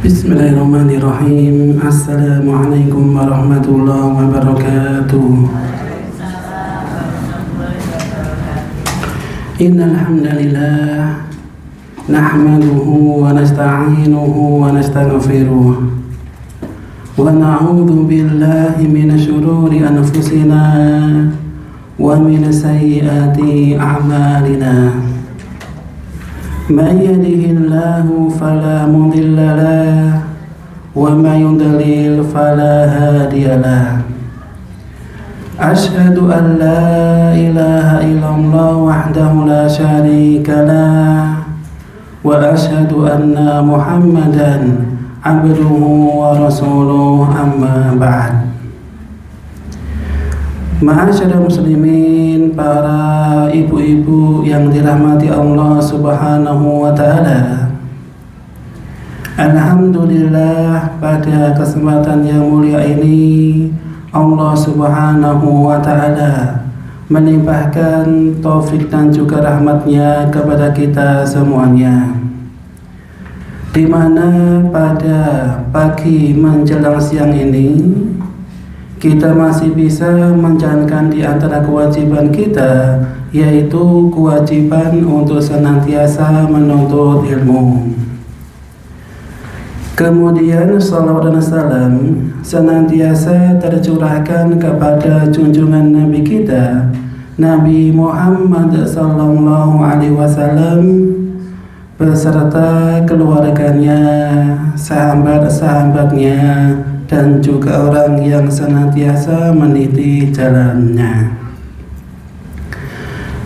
Bismillahirrahmanirrahim. Assalamualaikum warahmatullahi wabarakatuh. Innal hamdalillah nahmaduhu wa nasta'inuhu wa nastaghfiruh wa na'udzu billahi minasy syururi anfusina wa min sayyiati a'malina. Man yahdihillahu fala mudilla lahu wa may yudlil fala hadiya lahu. Asyhadu an la ilaha illallah wahdahu la syarika lahu wa asyhadu anna Muhammadan abduhu wa rasuluhu, amma ba'd. Ma'asyiral muslimin, para ibu-ibu yang dirahmati Allah Subhanahu wa ta'ala. Alhamdulillah, pada kesempatan yang mulia ini Allah Subhanahu wa ta'ala melimpahkan taufik dan juga rahmatnya kepada kita semuanya, di mana pada pagi menjelang siang ini kita masih bisa menjalankan di antara kewajiban kita, yaitu kewajiban untuk senantiasa menuntut ilmu. Kemudian salawat dan salam senantiasa tercurahkan kepada junjungan Nabi kita, Nabi Muhammad sallallahu alaihi wasallam, beserta keluarganya, sahabat-sahabatnya, dan juga orang yang senantiasa meniti jalannya.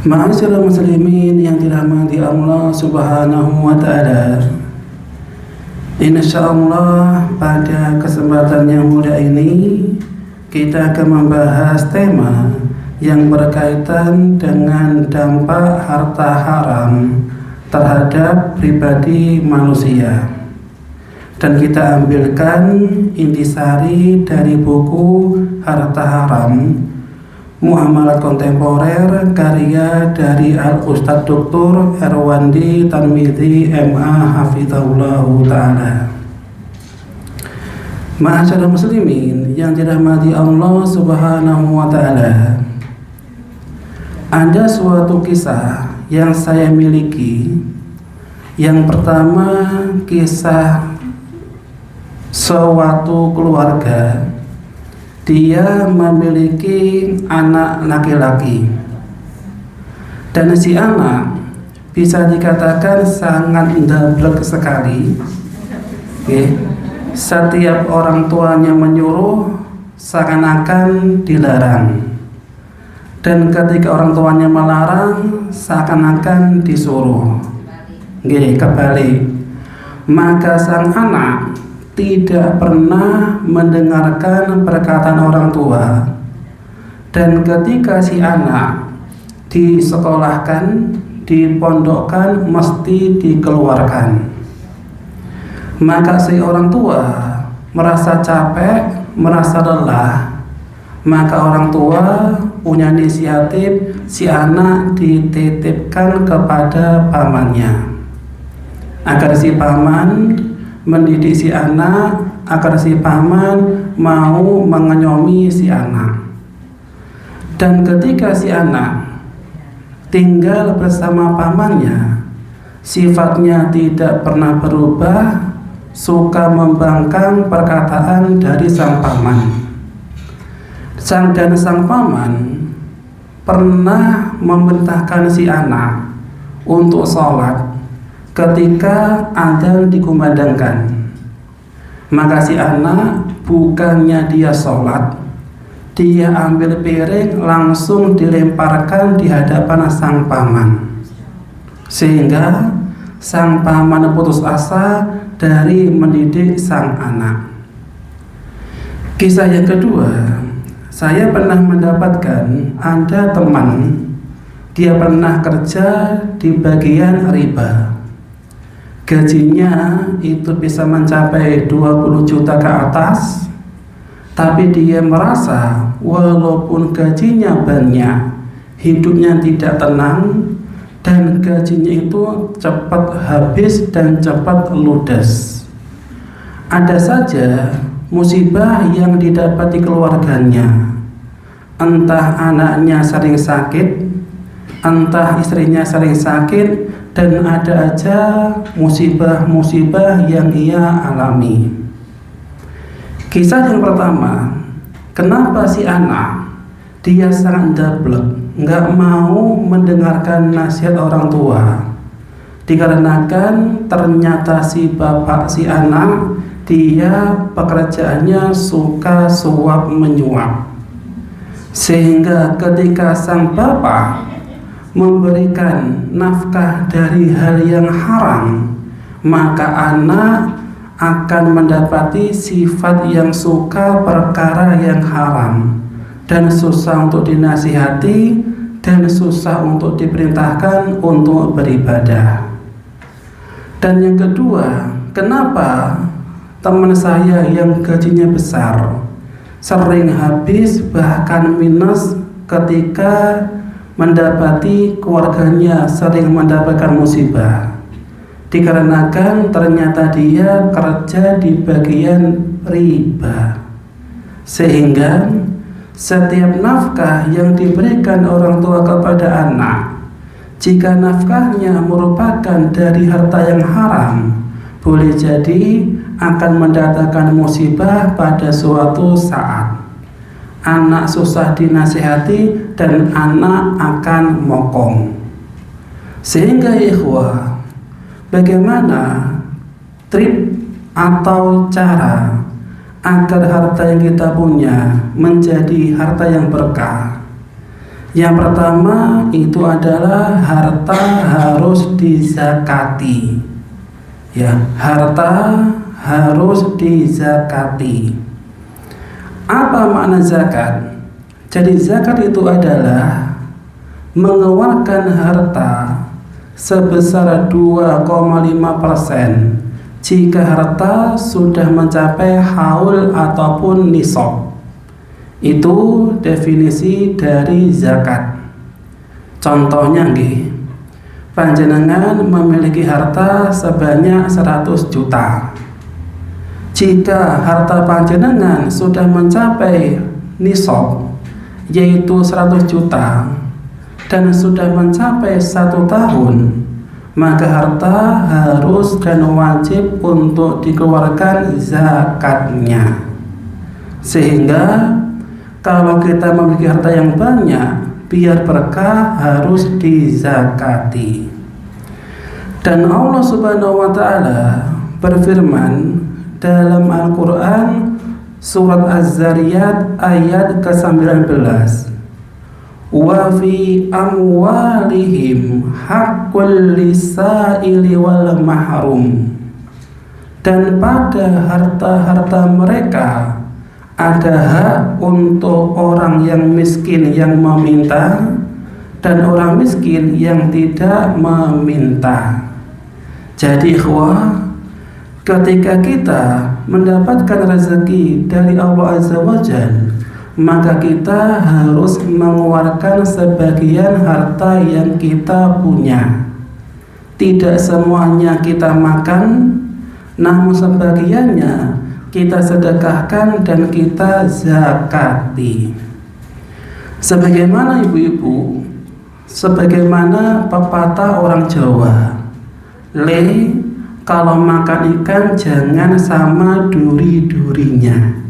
Ma'asyiral muslimin yang dirahmati Allah Subhanahu wa ta'ala, insyaallah pada kesempatan yang mulia ini kita akan membahas tema yang berkaitan dengan dampak harta haram terhadap pribadi manusia. Dan kita ambilkan intisari dari buku Harta Haram Muamalat Kontemporer, karya dari Al-Ustadz Dr. Erwandi Tarmizi MA Hafizahullahu Ta'ala. Ma'asyiral muslimin yang dirahmati Allah Subhanahu wa ta'ala, ada suatu kisah yang saya miliki. Yang pertama, kisah suatu keluarga, dia memiliki anak laki-laki, dan si anak bisa dikatakan sangat ndablek sekali. Setiap orang tuanya menyuruh seakan-akan dilarang, dan ketika orang tuanya melarang seakan-akan disuruh. Kebalik. Maka sang anak tidak pernah mendengarkan perkataan orang tua, dan ketika si anak disekolahkan, dipondokkan, mesti dikeluarkan. Maka si orang tua merasa capek, merasa lelah, maka orang tua punya inisiatif si anak dititipkan kepada pamannya, agar si paman mendidik si anak, agar si paman mau mengayomi si anak. Dan ketika si anak tinggal bersama pamannya, sifatnya tidak pernah berubah, suka membangkang perkataan dari sang paman. Sang paman pernah memerintahkan si anak untuk sholat ketika adzan dikumandangkan. Maka si anak bukannya dia sholat, dia ambil piring langsung dilemparkan di hadapan sang paman, sehingga sang paman putus asa dari mendidik sang anak. Kisah yang kedua, saya pernah mendapatkan ada teman, dia pernah kerja di bagian riba. Gajinya itu bisa mencapai 20 juta ke atas, tapi dia merasa walaupun gajinya banyak, hidupnya tidak tenang, dan gajinya itu cepat habis dan cepat ludes. Ada saja musibah yang didapati keluarganya, entah anaknya sering sakit, entah istrinya sering sakit, dan ada aja musibah-musibah yang ia alami. Kisah yang pertama, kenapa si anak dia sangat dablek, nggak mau mendengarkan nasihat orang tua, dikarenakan ternyata si bapak si anak dia pekerjaannya suka suap menyuap, sehingga ketika sang bapak memberikan nafkah dari hal yang haram, maka anak akan mendapati sifat yang suka perkara yang haram dan susah untuk dinasihati dan susah untuk diperintahkan untuk beribadah. Dan yang kedua, kenapa teman saya yang gajinya besar sering habis bahkan minus ketika mendapati keluarganya sering mendapatkan musibah, dikarenakan ternyata dia kerja di bagian riba, sehingga setiap nafkah yang diberikan orang tua kepada anak, jika nafkahnya merupakan dari harta yang haram, boleh jadi akan mendatangkan musibah pada suatu saat. Anak susah dinasihati dan anak akan mokong. Sehingga ikhwah, bagaimana trik atau cara agar harta yang kita punya menjadi harta yang berkah? Yang pertama itu adalah harta harus dizakati. Ya, harta harus dizakati. Apa makna zakat? Jadi zakat itu adalah mengeluarkan harta sebesar 2,5% jika harta sudah mencapai haul ataupun nisab. Itu definisi dari zakat. Contohnya nggih, panjenengan memiliki harta sebanyak 100 juta. Jika harta panjenengan sudah mencapai nisab, yaitu 100 juta, dan sudah mencapai 1 tahun, maka harta harus dan wajib untuk dikeluarkan zakatnya. Sehingga kalau kita memiliki harta yang banyak, biar berkah harus dizakati. Dan Allah Subhanahu wa Ta'ala berfirman dalam Al-Quran surat Az-Zariyat ayat ke-19, wa fi amwalihim haqqul lisaili wal mahrum, dan pada harta-harta mereka ada hak untuk orang yang miskin yang meminta dan orang miskin yang tidak meminta. Jadi ikhwah, ketika kita mendapatkan rezeki dari Allah Azza wa Jalla, maka kita harus mengeluarkan sebagian harta yang kita punya. Tidak semuanya kita makan, namun sebagiannya kita sedekahkan dan kita zakati. Sebagaimana ibu-ibu, sebagaimana pepatah orang Jawa, kalau makan ikan jangan sama duri-durinya.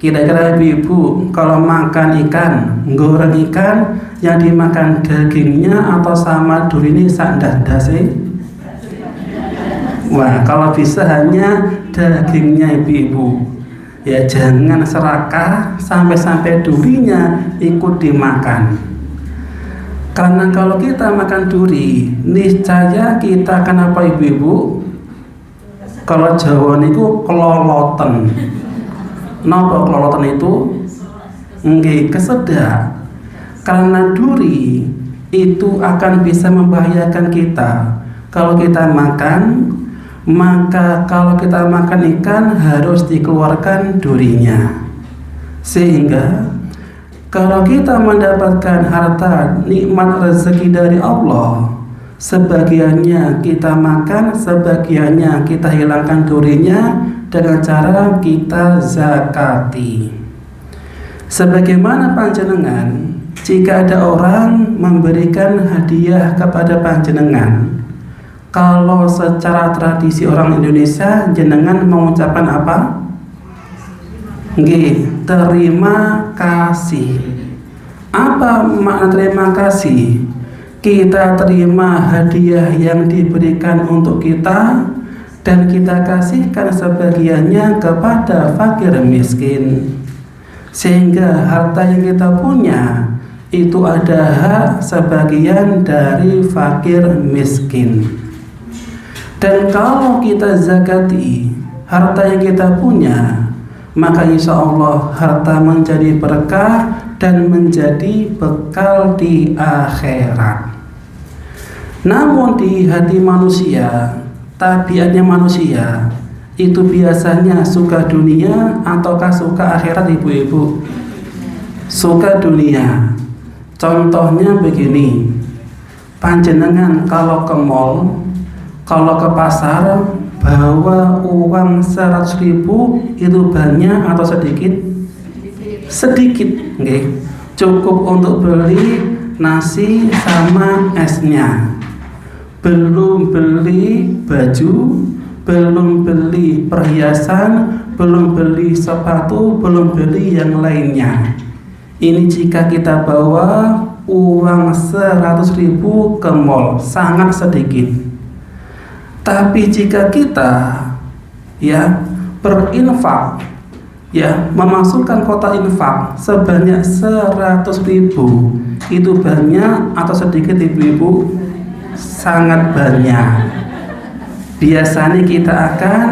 Kira-kira ibu-ibu kalau makan ikan, goreng ikan, yang dimakan dagingnya atau sama duri ini sandas-dase? Wah, kalau bisa hanya dagingnya ibu-ibu. Ya jangan serakah sampai-sampai durinya ikut dimakan. Karena kalau kita makan duri, niscaya kita akan apa ibu-ibu? Kalau Jawa niku keloloten. Napa keloloten itu? Nggih, kesedak. Karena duri itu akan bisa membahayakan kita. Kalau kita makan, maka kalau kita makan ikan harus dikeluarkan durinya. Sehingga kalau kita mendapatkan harta nikmat rezeki dari Allah, sebagiannya kita makan, sebagiannya kita hilangkan durinya dengan cara kita zakati. Sebagaimana panjenengan, jika ada orang memberikan hadiah kepada panjenengan, kalau secara tradisi orang Indonesia, jenengan mengucapkan apa? Nggih, terima kasih. Apa makna terima kasih? Kita terima hadiah yang diberikan untuk kita dan kita kasihkan sebagiannya kepada fakir miskin, sehingga harta yang kita punya itu ada hak sebagian dari fakir miskin. Dan kalau kita zakati harta yang kita punya, maka insya Allah harta menjadi berkah dan menjadi bekal di akhirat. Namun di hati manusia, tabiatnya manusia itu biasanya suka dunia ataukah suka akhirat ibu-ibu? Suka dunia. Contohnya begini, panjenengan kalau ke mall, kalau ke pasar, bawa uang 100.000 itu banyak atau sedikit? Sedikit, okay. Cukup untuk beli nasi sama esnya. Belum beli baju, belum beli perhiasan, belum beli sepatu, belum beli yang lainnya. Ini jika kita bawa uang 100.000 ke mall, sangat sedikit. Tapi jika kita berinfak, memasukkan kotak infak sebanyak 100.000, itu banyak atau sedikit ibu-ibu? Sangat banyak. Biasanya kita akan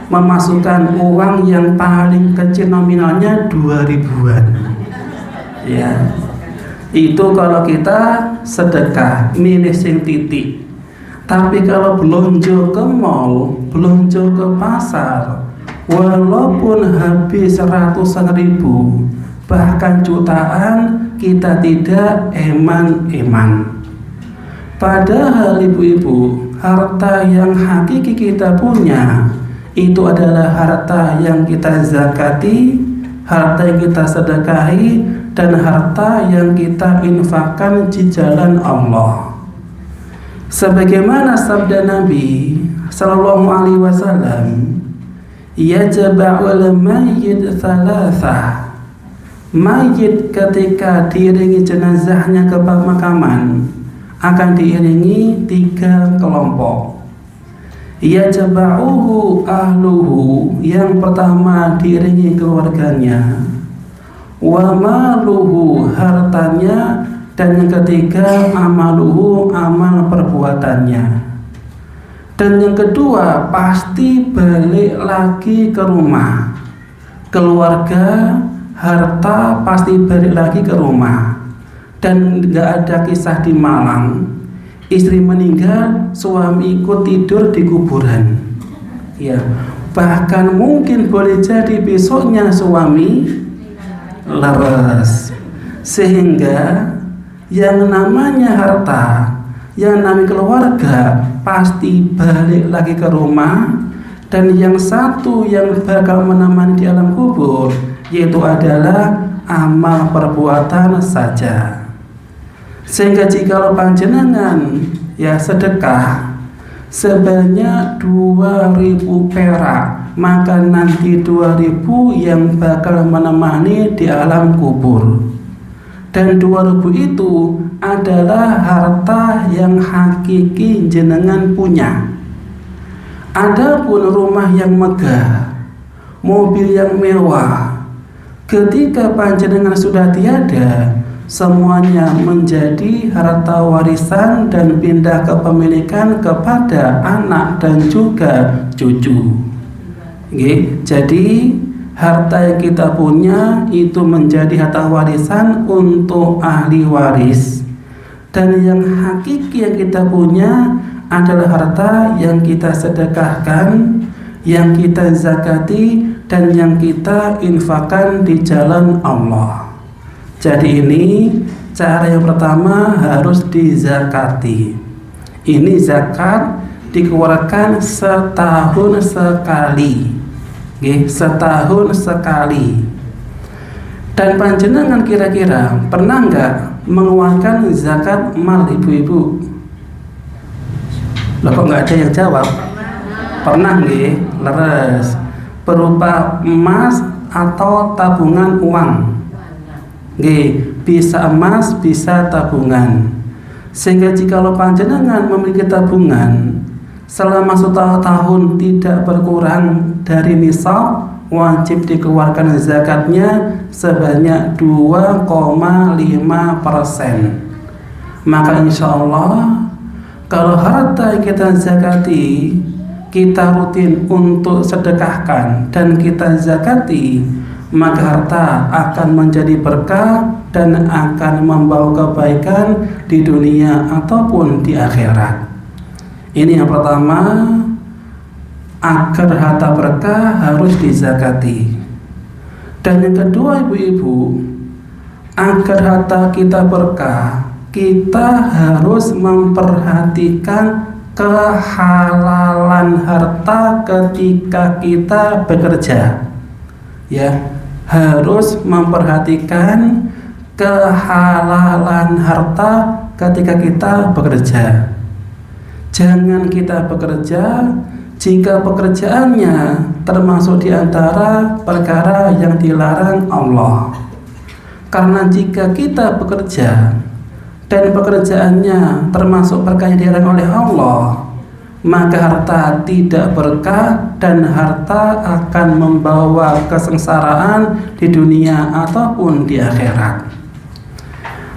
memasukkan uang yang paling kecil nominalnya 2.000-an. Ya. Itu kalau kita sedekah, milih sing titik. Tapi kalau belonjo ke mall, belonjo ke pasar, walaupun habis ratusan ribu, bahkan jutaan, kita tidak eman-eman. Padahal ibu-ibu, harta yang hakiki kita punya, itu adalah harta yang kita zakati, harta yang kita sedekahi, dan harta yang kita infakkan di jalan Allah. Sebagaimana sabda Nabi sallallahu alaihi wasallam, yajba'ul mayyit thalathah. Mayit ketika diiringi jenazahnya ke pemakaman akan diiringi 3 kelompok. Yajba'uhu ahluhu, yang pertama diiringi keluarganya, wa maluhu, hartanya, dan yang ketiga amaluhu, amal perbuatannya. Dan yang kedua pasti balik lagi ke rumah. Keluarga, harta pasti balik lagi ke rumah. Dan gak ada kisah di Malang istri meninggal, suami ikut tidur di kuburan. Ya, bahkan mungkin boleh jadi besoknya suami leres. Sehingga yang namanya harta, yang namanya keluarga pasti balik lagi ke rumah. Dan yang satu yang bakal menemani di alam kubur, yaitu adalah amal perbuatan saja. Sehingga jika panjenengan sedekah sebanyak 2.000 perak, maka nanti 2.000 yang bakal menemani di alam kubur. Dan 2.000 itu adalah harta yang hakiki jenengan punya. Adapun rumah yang megah, mobil yang mewah. Ketika panjenengan sudah tiada, semuanya menjadi harta warisan dan pindah kepemilikan kepada anak dan juga cucu. Jadi harta yang kita punya itu menjadi harta warisan untuk ahli waris, dan yang hakiki yang kita punya adalah harta yang kita sedekahkan, yang kita zakati, dan yang kita infakkan di jalan Allah. Jadi ini cara yang pertama, harus dizakati. Ini zakat dikeluarkan setahun sekali. Setahun sekali. Dan panjenengan kira-kira pernah nggak mengeluarkan zakat mal ibu-ibu? Loh, kok nggak ada yang jawab? Pernah nggih? Leres. Berupa emas atau tabungan uang. Bisa emas, bisa tabungan. Sehingga jikalau panjenengan memiliki tabungan selama 1 tahun tidak berkurang dari nisab, wajib dikeluarkan zakatnya sebanyak 2,5%. Maka insya Allah kalau harta yang kita zakati kita rutin untuk sedekahkan dan kita zakati, maka harta akan menjadi berkah dan akan membawa kebaikan di dunia ataupun di akhirat. Ini yang pertama, agar harta berkah harus dizakati. Dan yang kedua ibu-ibu, agar harta kita berkah, kita harus memperhatikan kehalalan harta ketika kita bekerja. Harus memperhatikan kehalalan harta ketika kita bekerja. Jangan kita bekerja jika pekerjaannya termasuk di antara perkara yang dilarang Allah. Karena jika kita bekerja dan pekerjaannya termasuk perkara yang dilarang oleh Allah, maka harta tidak berkah dan harta akan membawa kesengsaraan di dunia ataupun di akhirat.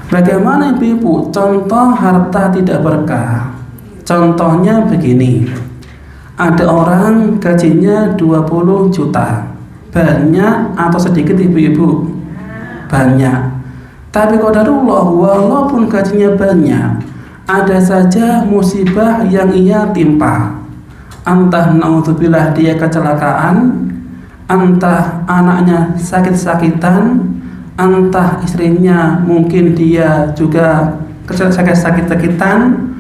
Bagaimana ibu-ibu contoh harta tidak berkah? Contohnya begini, ada orang gajinya 20 juta. Banyak atau sedikit ibu-ibu? Banyak. Tapi qadarullah, walaupun gajinya banyak, ada saja musibah yang ia timpa. Entah naudzubillah dia kecelakaan, entah anaknya sakit-sakitan, entah istrinya mungkin dia juga sakit-sakitan,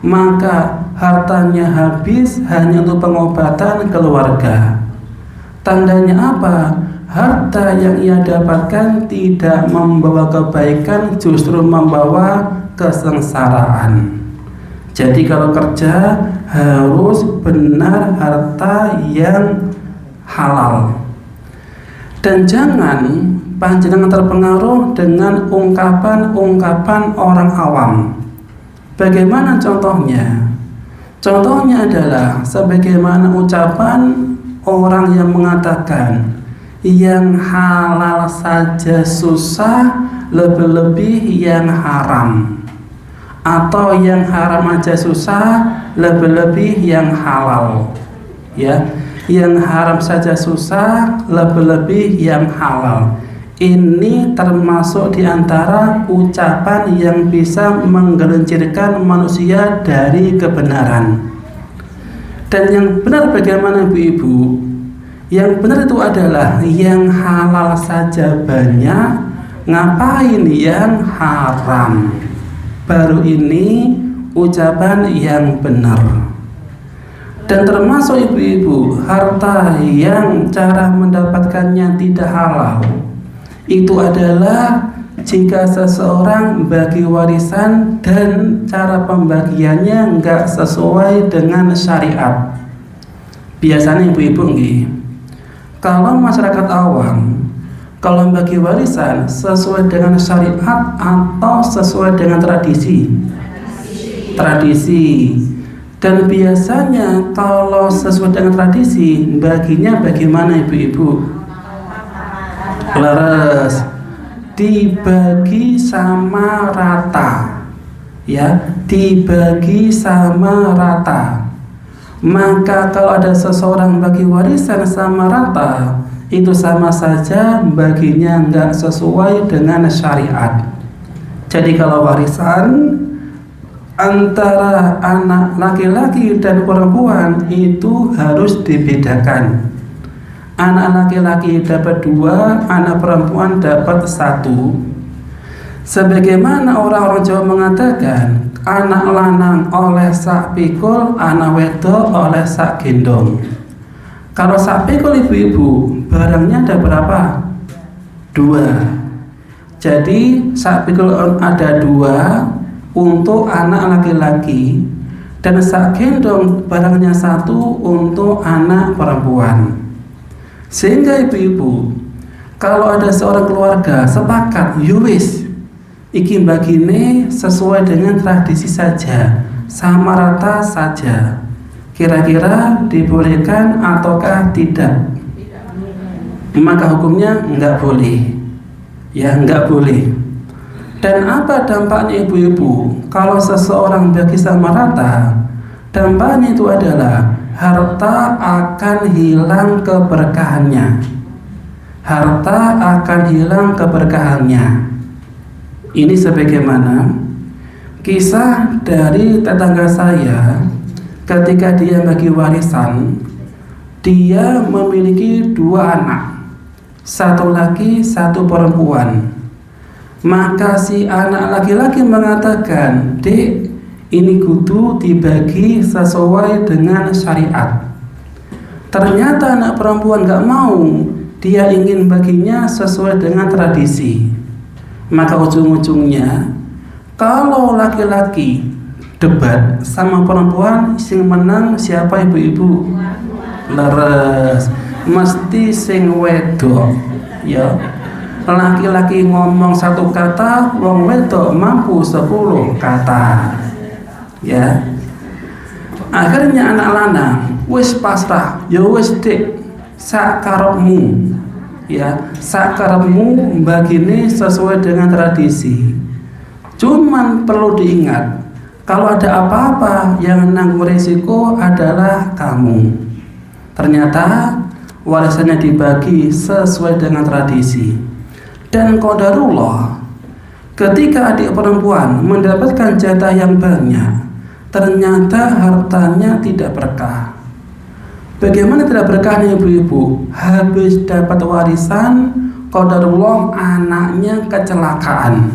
maka hartanya habis hanya untuk pengobatan keluarga. Tandanya apa? Harta yang ia dapatkan tidak membawa kebaikan, justru membawa kesengsaraan. Jadi kalau kerja harus benar harta yang halal. Dan jangan panjenengan terpengaruh dengan ungkapan-ungkapan orang awam. Bagaimana contohnya? Contohnya adalah sebagaimana ucapan orang yang mengatakan yang halal saja susah, lebih-lebih yang haram, atau yang haram aja susah, lebih-lebih yang halal. Yang haram saja susah, lebih-lebih yang halal. Ini termasuk diantara ucapan yang bisa menggelincirkan manusia dari kebenaran. Dan yang benar bagaimana ibu-ibu? Yang benar itu adalah yang halal saja banyak, ngapain yang haram? Baru ini ucapan yang benar. Dan termasuk ibu-ibu, harta yang cara mendapatkannya tidak halal, itu adalah jika seseorang bagi warisan dan cara pembagiannya enggak sesuai dengan syariat. Biasanya ibu-ibu kalau masyarakat awam, kalau bagi warisan sesuai dengan syariat atau sesuai dengan tradisi. Dan biasanya kalau sesuai dengan tradisi, baginya bagaimana ibu-ibu? Leres, dibagi sama rata, ya, dibagi sama rata. Maka kalau ada seseorang bagi warisan sama rata, itu sama saja baginya nggak sesuai dengan syariat. Jadi kalau warisan antara anak laki-laki dan perempuan itu harus dibedakan. Anak laki-laki dapat 2, anak perempuan dapat 1. Sebagaimana orang-orang Jawa mengatakan, anak lanang oleh sak pikul, anak wedok oleh sak gendong. Kalau sak pikul ibu-ibu, barangnya ada berapa? 2. Jadi sak pikul ada 2 untuk anak laki-laki, dan sak gendong barangnya 1 untuk anak perempuan. Sehingga ibu-ibu, kalau ada seorang keluarga sepakat, yuwis iki bagine sesuai dengan tradisi saja, sama rata saja, kira-kira dibolehkan ataukah tidak? Maka hukumnya enggak boleh, ya, enggak boleh. Dan apa dampaknya ibu-ibu kalau seseorang bagi sama rata? Dampaknya itu adalah harta akan hilang keberkahannya. Harta akan hilang keberkahannya. Ini sebagaimana kisah dari tetangga saya ketika dia bagi warisan. Dia memiliki 2 anak, 1 laki, 1 perempuan. Maka si anak laki-laki mengatakan, "Dek, ini kudu dibagi sesuai dengan syariat." Ternyata anak perempuan gak mau, dia ingin baginya sesuai dengan tradisi. Maka ujung-ujungnya, kalau laki-laki debat sama perempuan, sing menang siapa ibu-ibu? Leres, mesti sing wedok, ya. Laki-laki ngomong 1 kata, wong wedok mampu 10 kata, ya. Akhirnya anak lanang wis pasrah, ya wis dik, sak karepmu, ya, sak karepmu bagine sesuai dengan tradisi. Cuman perlu diingat, kalau ada apa-apa yang nanggung resiko adalah kamu. Ternyata warisannya dibagi sesuai dengan tradisi. Dan qadarullah, ketika adik perempuan mendapatkan jatah yang banyak, ternyata hartanya tidak berkah. Bagaimana tidak berkahnya ibu-ibu? Habis dapat warisan, qadarullah anaknya kecelakaan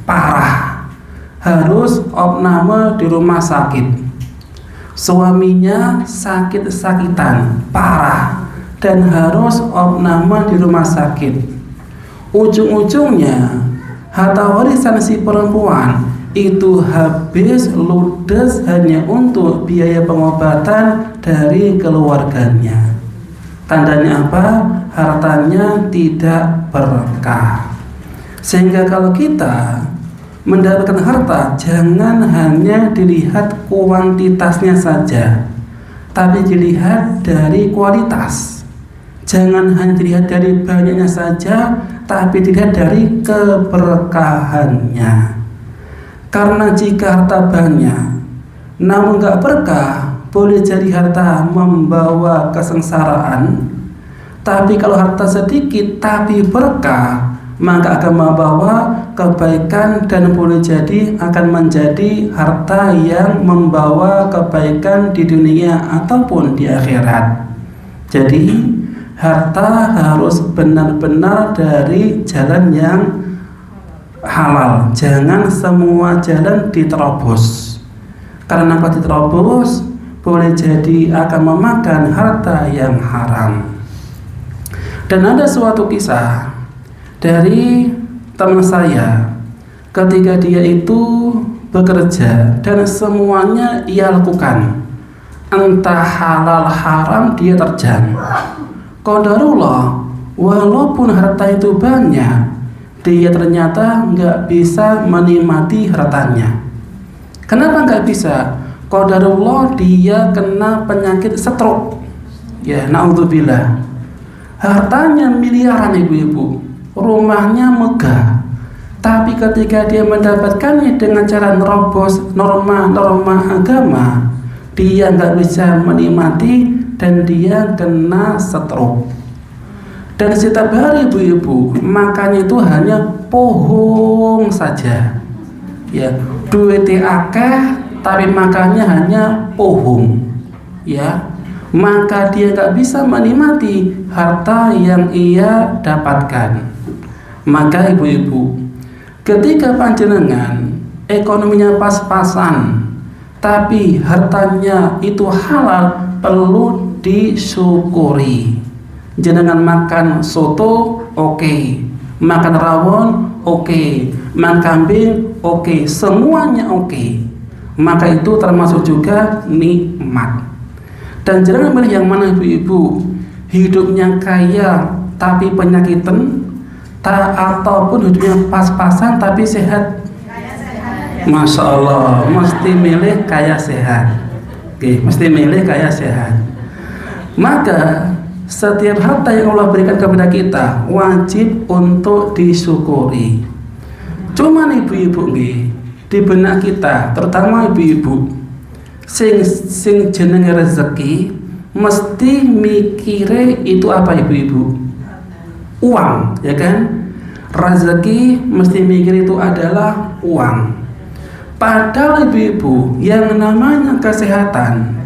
parah, harus opname di rumah sakit. Suaminya sakit-sakitan parah dan harus opname di rumah sakit. Ujung-ujungnya harta warisan si perempuan itu habis ludes hanya untuk biaya pengobatan dari keluarganya. Tandanya apa? Hartanya tidak berkah. Sehingga kalau kita mendapatkan harta, jangan hanya dilihat kuantitasnya saja, tapi dilihat dari kualitas. Jangan hanya dilihat dari banyaknya saja, tapi dilihat dari keberkahannya. Karena jika harta banyak namun gak berkah, boleh jadi harta membawa kesengsaraan. Tapi kalau harta sedikit tapi berkah, maka akan membawa kebaikan dan boleh jadi akan menjadi harta yang membawa kebaikan di dunia ataupun di akhirat. Jadi harta harus benar-benar dari jalan yang halal. Jangan semua jalan diterobos. Karena kalau diterobos, boleh jadi akan memakan harta yang haram. Dan ada suatu kisah dari teman saya ketika dia itu bekerja dan semuanya ia lakukan, entah halal haram dia terjang. Qadarullah, walaupun harta itu banyak, dia ternyata nggak bisa menikmati hartanya. Kenapa nggak bisa? qadarullah dia kena penyakit stroke, ya naudzubillah. Hartanya miliaran ibu-ibu, rumahnya megah, tapi ketika dia mendapatkannya dengan cara nerobos norma-norma agama, dia nggak bisa menikmati dan dia kena stroke. Dan setiap hari ibu-ibu makannya itu hanya pohong saja, ya duitnya akeh tapi makannya hanya pohong, ya maka dia nggak bisa menikmati harta yang ia dapatkan. Maka ibu-ibu, ketika panjenengan ekonominya pas-pasan tapi hartanya itu halal, perlu disyukuri. Jenengan makan soto oke, makan rawon oke, makan kambing oke, semuanya oke, maka itu termasuk juga nikmat. Dan jangan milih yang mana ibu-ibu, hidupnya kaya tapi penyakitan, ataupun hidupnya pas-pasan tapi sehat. Masya Allah, mesti milih kaya sehat. Oke, mesti milih kaya sehat. Maka setiap harta yang Allah berikan kepada kita wajib untuk disyukuri. Cuman ibu-ibu nih, di benak kita, terutama ibu-ibu, sing jenenge rezeki mesti mikire itu apa ibu-ibu? Uang, ya kan? Rezeki mesti mikir itu adalah uang. Padahal ibu-ibu, yang namanya kesehatan,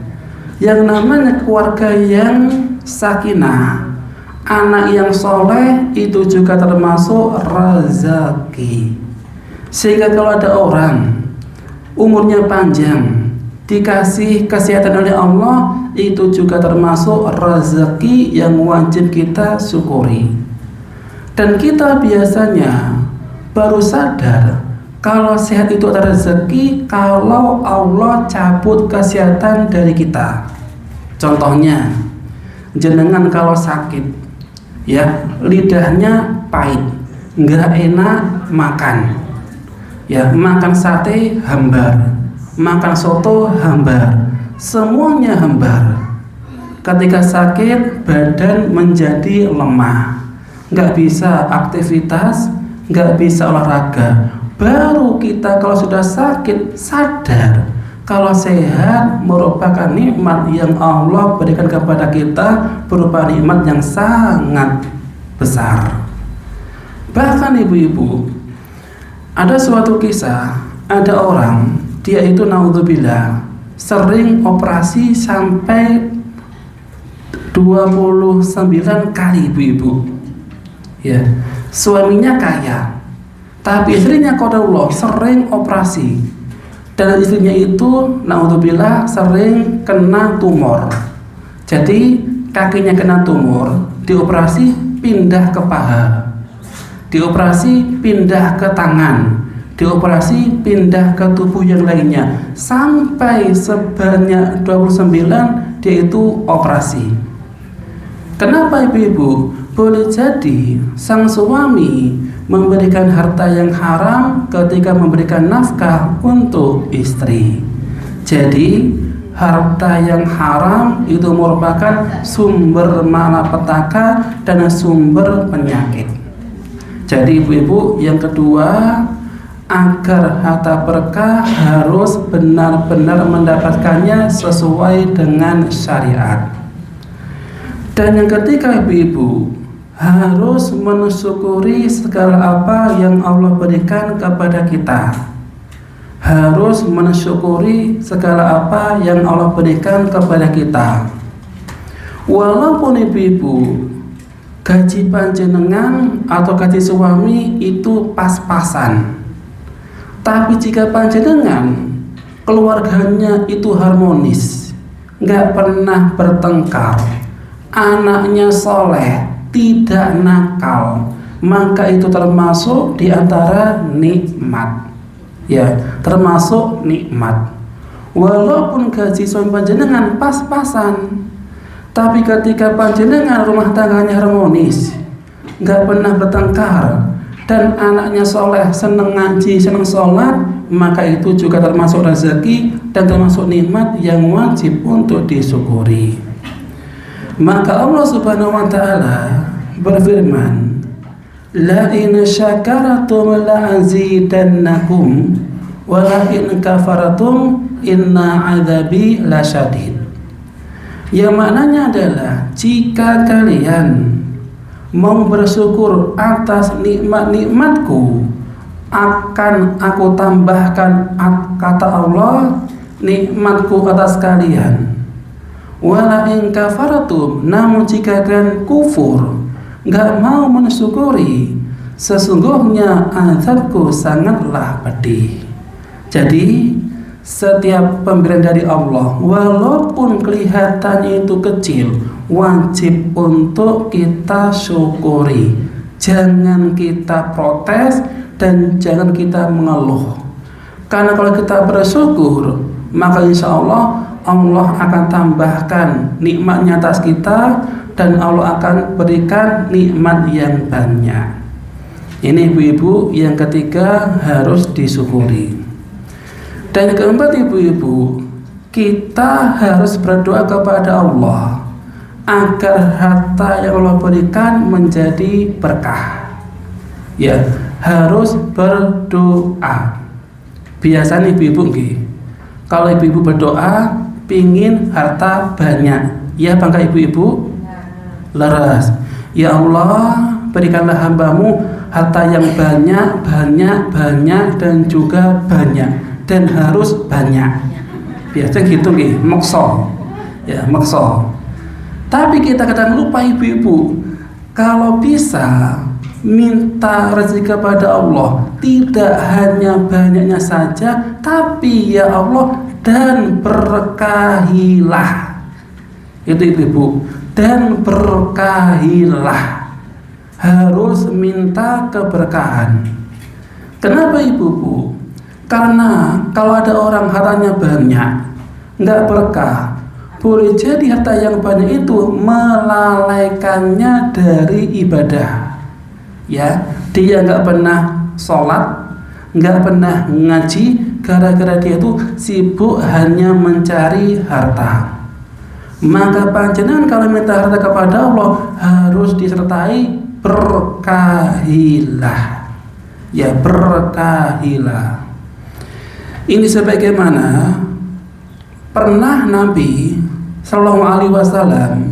yang namanya keluarga yang sakinah, anak yang soleh itu juga termasuk rezeki. Sehingga kalau ada orang umurnya panjang dikasih kesehatan oleh Allah, itu juga termasuk rezeki yang wajib kita syukuri. Dan kita biasanya baru sadar kalau sehat itu adalah rezeki kalau Allah cabut kesehatan dari kita. Contohnya, jenengan kalau sakit, ya lidahnya pahit, nggak enak makan, ya makan sate hambar, makan soto hambar, semuanya hambar. Ketika sakit badan menjadi lemah, nggak bisa aktivitas, nggak bisa olahraga. Baru kita kalau sudah sakit sadar kalau sehat merupakan nikmat yang Allah berikan kepada kita, berupa nikmat yang sangat besar. Bahkan ibu-ibu, ada suatu kisah, ada orang, dia itu naudzubillah sering operasi sampai 29 kali ibu-ibu. Ya, suaminya kaya, tapi istrinya qadarullah sering operasi. Dan istrinya itu naudzubillah sering kena tumor. Jadi kakinya kena tumor, dioperasi pindah ke paha, dioperasi pindah ke tangan, dioperasi pindah ke tubuh yang lainnya, sampai sebanyak 29 dia itu operasi. Kenapa ibu-ibu? Boleh jadi sang suami memberikan harta yang haram ketika memberikan nafkah untuk istri. Jadi harta yang haram itu merupakan sumber malapetaka dan sumber penyakit. Jadi ibu-ibu, yang kedua, agar harta berkah harus benar-benar mendapatkannya sesuai dengan syariat. Dan yang ketiga ibu-ibu, harus mensyukuri segala apa yang Allah berikan kepada kita. Harus mensyukuri segala apa yang Allah berikan kepada kita. Walaupun ibu-ibu gaji panjenengan atau gaji suami itu pas-pasan, tapi jika panjenengan keluarganya itu harmonis, nggak pernah bertengkar, anaknya soleh, tidak nakal, maka itu termasuk diantara nikmat, ya termasuk nikmat. Walaupun gaji suami panjenengan pas-pasan, tapi ketika panjenengan rumah tangganya harmonis, nggak pernah bertengkar, dan anaknya soleh, seneng ngaji, seneng sholat, maka itu juga termasuk rezeki dan termasuk nikmat yang wajib untuk disyukuri. Maka Allah Subhanahu wa taala berfirman, la in syakaratum la azidannakum wa la in kafartum inna adzabi lasyadid. Yang maknanya adalah jika kalian mau bersyukur atas nikmat-nikmatku, akan aku tambahkan, kata Allah, nikmatku atas kalian. Wala in kafartum, namun jika kalian kufur, nggak mau mensyukuri, sesungguhnya azabku sangatlah pedih. Jadi setiap pemberian dari Allah, walaupun kelihatannya itu kecil, wajib untuk kita syukuri. Jangan kita protes dan jangan kita mengeluh. Karena kalau kita bersyukur, maka insya Allah akan tambahkan nikmatnya atas kita, dan Allah akan berikan nikmat yang banyak. Ini ibu-ibu yang ketiga harus disyukuri. Dan yang keempat ibu-ibu, kita harus berdoa kepada Allah agar harta yang Allah berikan menjadi berkah. Ya, harus berdoa. Biasanya ibu-ibu kalau ibu-ibu berdoa pingin harta banyak, ya bangga ibu-ibu? Leres. Ya Allah, berikanlah hambamu harta yang banyak, dan juga banyak, dan harus banyak. Biasanya gitu makso. Ya, makso. Tapi kita kadang lupa ibu-ibu, kalau bisa minta rezeki kepada Allah, tidak hanya banyaknya saja, tapi ya Allah, dan berkahilah. Itu ibu-ibu, dan berkahilah. Harus minta keberkahan. Kenapa ibu-ibu? Karena kalau ada orang hartanya banyak, nggak berkah, boleh jadi harta yang banyak itu melalaikannya dari ibadah. Ya, dia nggak pernah sholat, nggak pernah ngaji, gara-gara dia itu sibuk hanya mencari harta. Maka panjenengan kalau minta harta kepada Allah harus disertai berkahilah. Ya, berkahilah. Ini sebagaimana pernah Nabi Sallallahu Alaihi Wasallam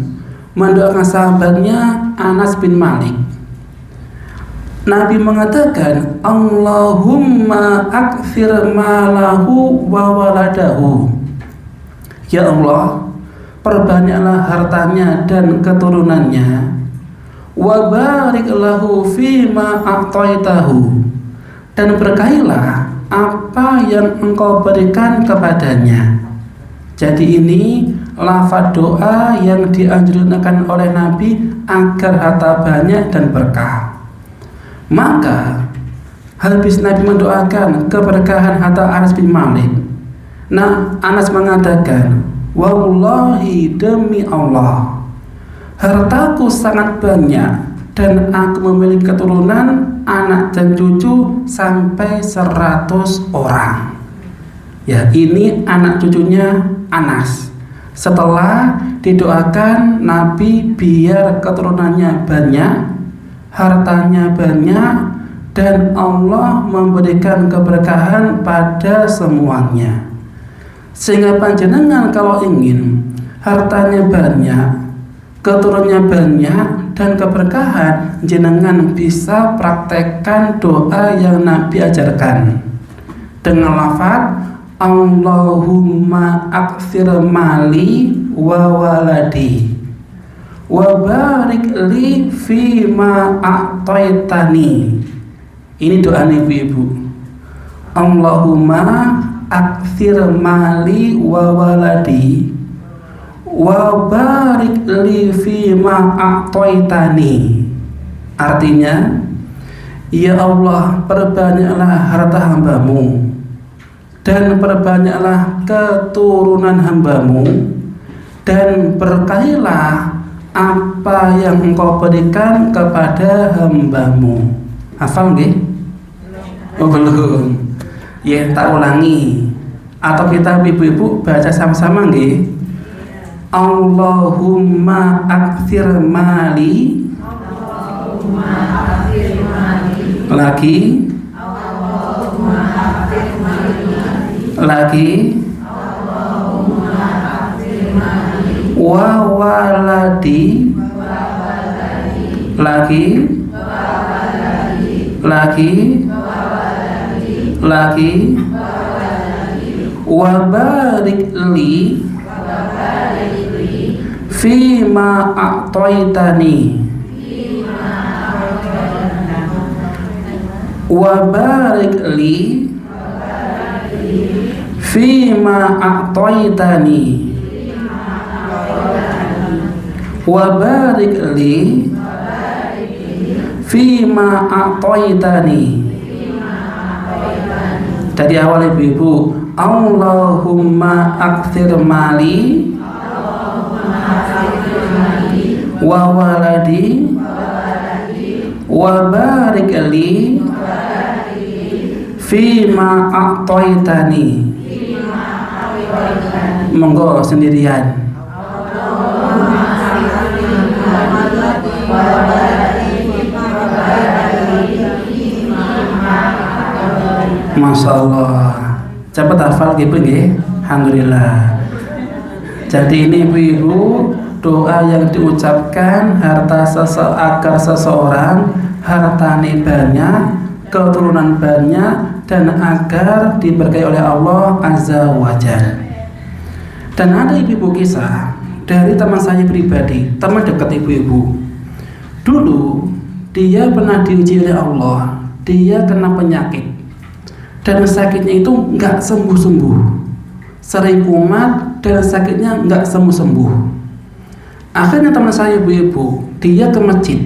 mendoakan sahabatnya Anas bin Malik. Nabi mengatakan, Allahumma akthir malahu wa waladahu. Ya Allah, perbanyaklah hartanya dan keturunannya. Wa barik lahu fima a'taitahu, dan berkahilah apa yang engkau berikan kepadanya. Jadi ini lafaz doa yang dianjurkan oleh Nabi agar harta banyak dan berkah. Maka habis Nabi mendoakan keberkahan harta Anas bin Malik, nah Anas mengatakan, wallahi demi Allah, hartaku sangat banyak dan aku memiliki keturunan anak dan cucu sampai 100 orang. Ya, ini anak cucunya Anas. Setelah didoakan Nabi biar keturunannya banyak, hartanya banyak, dan Allah memberikan keberkahan pada semuanya. Sehingga panjenengan kalau ingin hartanya banyak, keturunannya banyak, dan keberkahan, jenengan bisa praktekkan doa yang Nabi ajarkan dengan lafaz Allahumma aktsir mali wa waladi wa barik li fima a'taitani. Ini doa ibu-ibu. Allahumma aktsir mali wa waladi wa barik li fima a'taitani. Artinya, ya Allah, perbanyaklah harta hambamu dan perbanyaklah keturunan hambamu, dan berkahilah apa yang engkau berikan kepada hambamu. Hafal nggih? Oh belum. Ya, tak ulangi. Atau kita ibu-ibu baca sama-sama nggih. Allahumma akthir mali. Lagi. Lagi. Wa waladi. Lagi. Lagi. Lagi. Wa barik li fima a'taitani. Wa barik li fima a'taitani. Wa barik li fima a'taitani. Dari awal ibu-ibu, Allahumma akthir mali wa waladi wa barik li fima a'taitani. Monggo sendirian. Masya Allah, cepat hafal gitu nggih. Alhamdulillah. Jadi ini ibu-ibu, doa yang diucapkan agar seseorang hartanya banyak, keturunan banyak, dan agar diberkahi oleh Allah Azza wa Jalla. Dan ada ibu-ibu kisah dari teman saya pribadi, teman dekat ibu-ibu. Dulu dia pernah diuji oleh Allah, dia kena penyakit. Dan sakitnya itu nggak sembuh-sembuh, sering kumat dan sakitnya nggak sembuh-sembuh. Akhirnya teman saya ibu-ibu, dia ke masjid,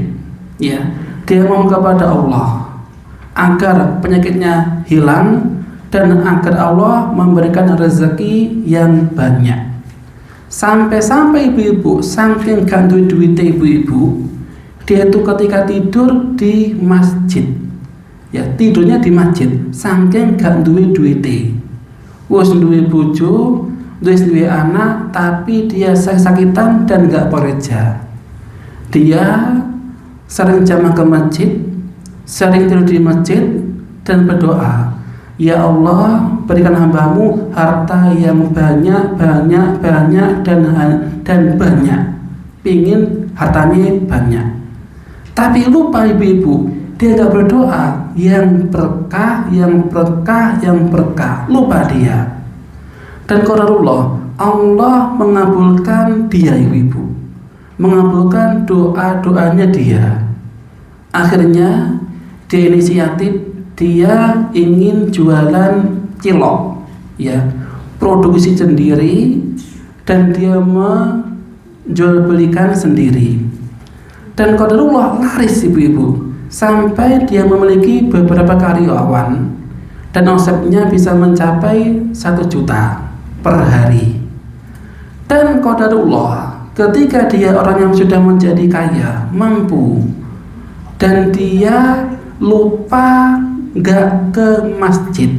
ya, dia mohon kepada Allah agar penyakitnya hilang dan agar Allah memberikan rezeki yang banyak. Sampai-sampai ibu-ibu, saking gak duit ibu-ibu, dia itu ketika tidur di masjid. Ya, tidurnya di masjid, saking gak duwe-duwite. Wis duwe bojo, wis duwe anak, tapi dia sakitan dan gak bekerja. Dia sering jamaah ke masjid, sering tidur di masjid dan berdoa, ya Allah, berikan hambamu harta yang banyak dan banyak. Pingin hartanya banyak. Tapi lupa ibu-ibu, dia nggak berdoa yang berkah, lupa dia. Dan qadarullah, Allah mengabulkan dia ibu-ibu, mengabulkan doanya dia. Akhirnya dia inisiatif, dia ingin jualan cilok, ya, produksi sendiri, dan dia menjual belikan sendiri. Dan qadarullah laris ibu-ibu, sampai dia memiliki beberapa karyawan dan omsetnya bisa mencapai 1 juta per hari. Dan qadarullah, ketika dia orang yang sudah menjadi kaya, mampu, dan dia lupa gak ke masjid.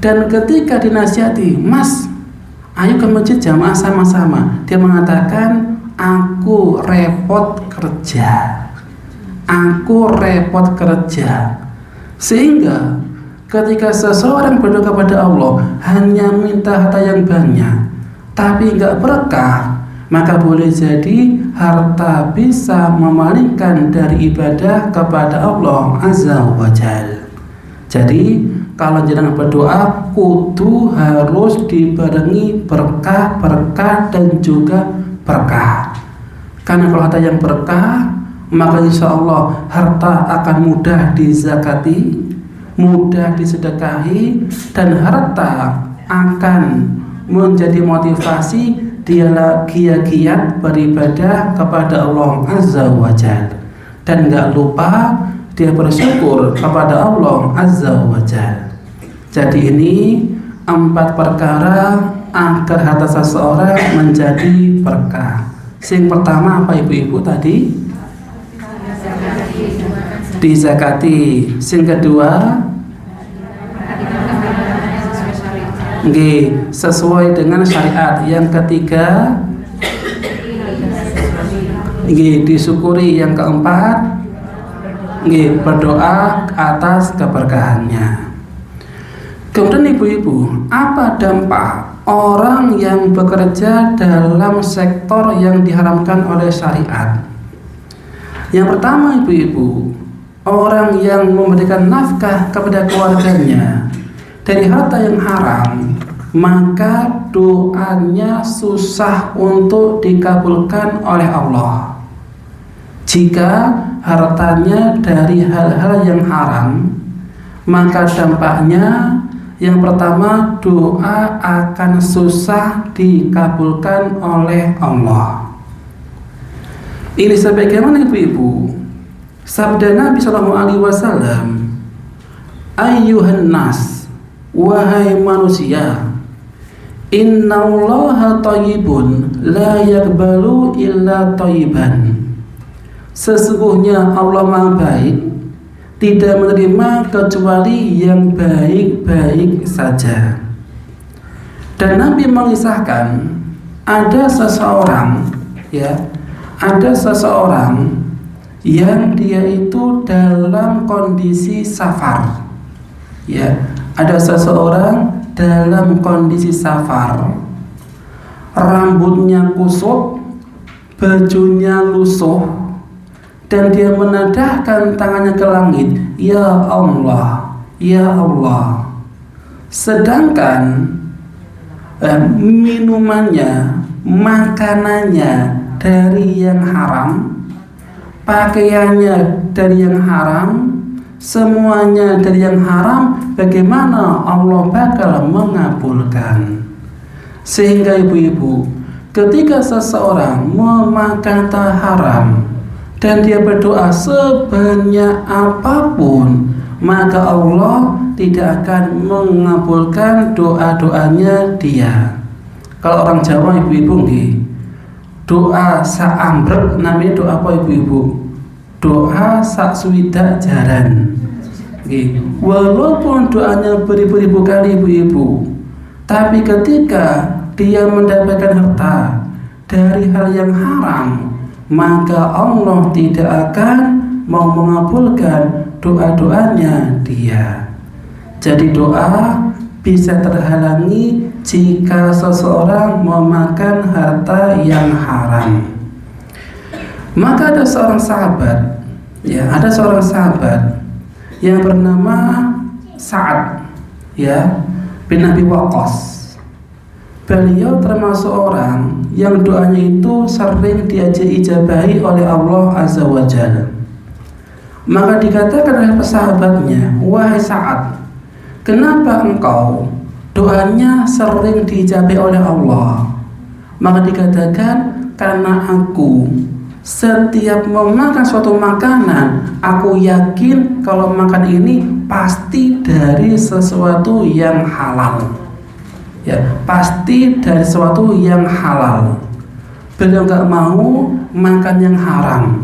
Dan ketika dinasihati, Mas, ayo ke masjid jamaah sama-sama, dia mengatakan, aku repot kerja. Sehingga ketika seseorang berdoa kepada Allah hanya minta harta yang banyak tapi enggak berkah, maka boleh jadi harta bisa memalingkan dari ibadah kepada Allah Azza wa Jalla. Jadi kalau jangan berdoa, kudu harus dibarengi berkah dan juga berkah. Karena kalau harta yang berkah, maka insya Allah harta akan mudah dizakati, mudah disedekahi, dan harta akan menjadi motivasi dia giat beribadah kepada Allah Azza wa Jalla. Dan gak lupa dia bersyukur kepada Allah Azza wa Jalla. Jadi ini 4 perkara agar harta seseorang menjadi berkah. Yang pertama apa ibu-ibu tadi? Dizakati. Yang kedua sesuai dengan syariat. Yang ketiga, disyukuri. Yang keempat, berdoa atas keberkahannya. Kemudian ibu-ibu, apa dampak orang yang bekerja dalam sektor yang diharamkan oleh syariat? Yang pertama ibu-ibu, orang yang memberikan nafkah kepada keluarganya dari harta yang haram, maka doanya susah untuk dikabulkan oleh Allah. Jika hartanya dari hal-hal yang haram, maka dampaknya yang pertama, doa akan susah dikabulkan oleh Allah. Ini sebagaimana ibu-ibu sabda Nabi SAW, ayyuhan nas, wahai manusia, innallaha thayyibun la yaqbalu illa thayyiban. Sesungguhnya Allah Maha Baik, tidak menerima kecuali yang baik-baik saja. Dan Nabi mengisahkan ada seseorang yang dia itu dalam kondisi safar. Ada seseorang dalam kondisi safar, rambutnya kusut, bajunya lusuh, dan dia menadahkan tangannya ke langit, ya Allah, ya Allah. Sedangkan minumannya, makanannya dari yang haram, pakaiannya dari yang haram, semuanya dari yang haram, bagaimana Allah bakal mengabulkan? Sehingga ibu-ibu, ketika seseorang memakan haram dan dia berdoa sebanyak apapun, maka Allah tidak akan mengabulkan doa-doanya dia. Kalau orang Jawa ibu-ibu doa saambrek, namanya doa apa ibu-ibu? Doa sak swidak jaran. Walaupun doanya beribu-ribu kali ibu-ibu, tapi ketika dia mendapatkan harta dari hal yang haram, maka Allah tidak akan mau mengabulkan doa-doanya dia. Jadi doa bisa terhalangi jika seseorang memakan harta yang haram. Maka ada seorang sahabat yang bernama Sa'ad bin Abi Waqqas. Beliau termasuk orang yang doanya itu sering diijabahi oleh Allah Azza wa Jalla. Maka dikatakan oleh sahabatnya, wahai Sa'ad, kenapa engkau doanya sering diijabahi oleh Allah? Maka dikatakan, karena aku setiap memakan suatu makanan, aku yakin kalau makan ini pasti dari sesuatu yang halal. Pasti dari sesuatu yang halal. Beliau gak mau makan yang haram,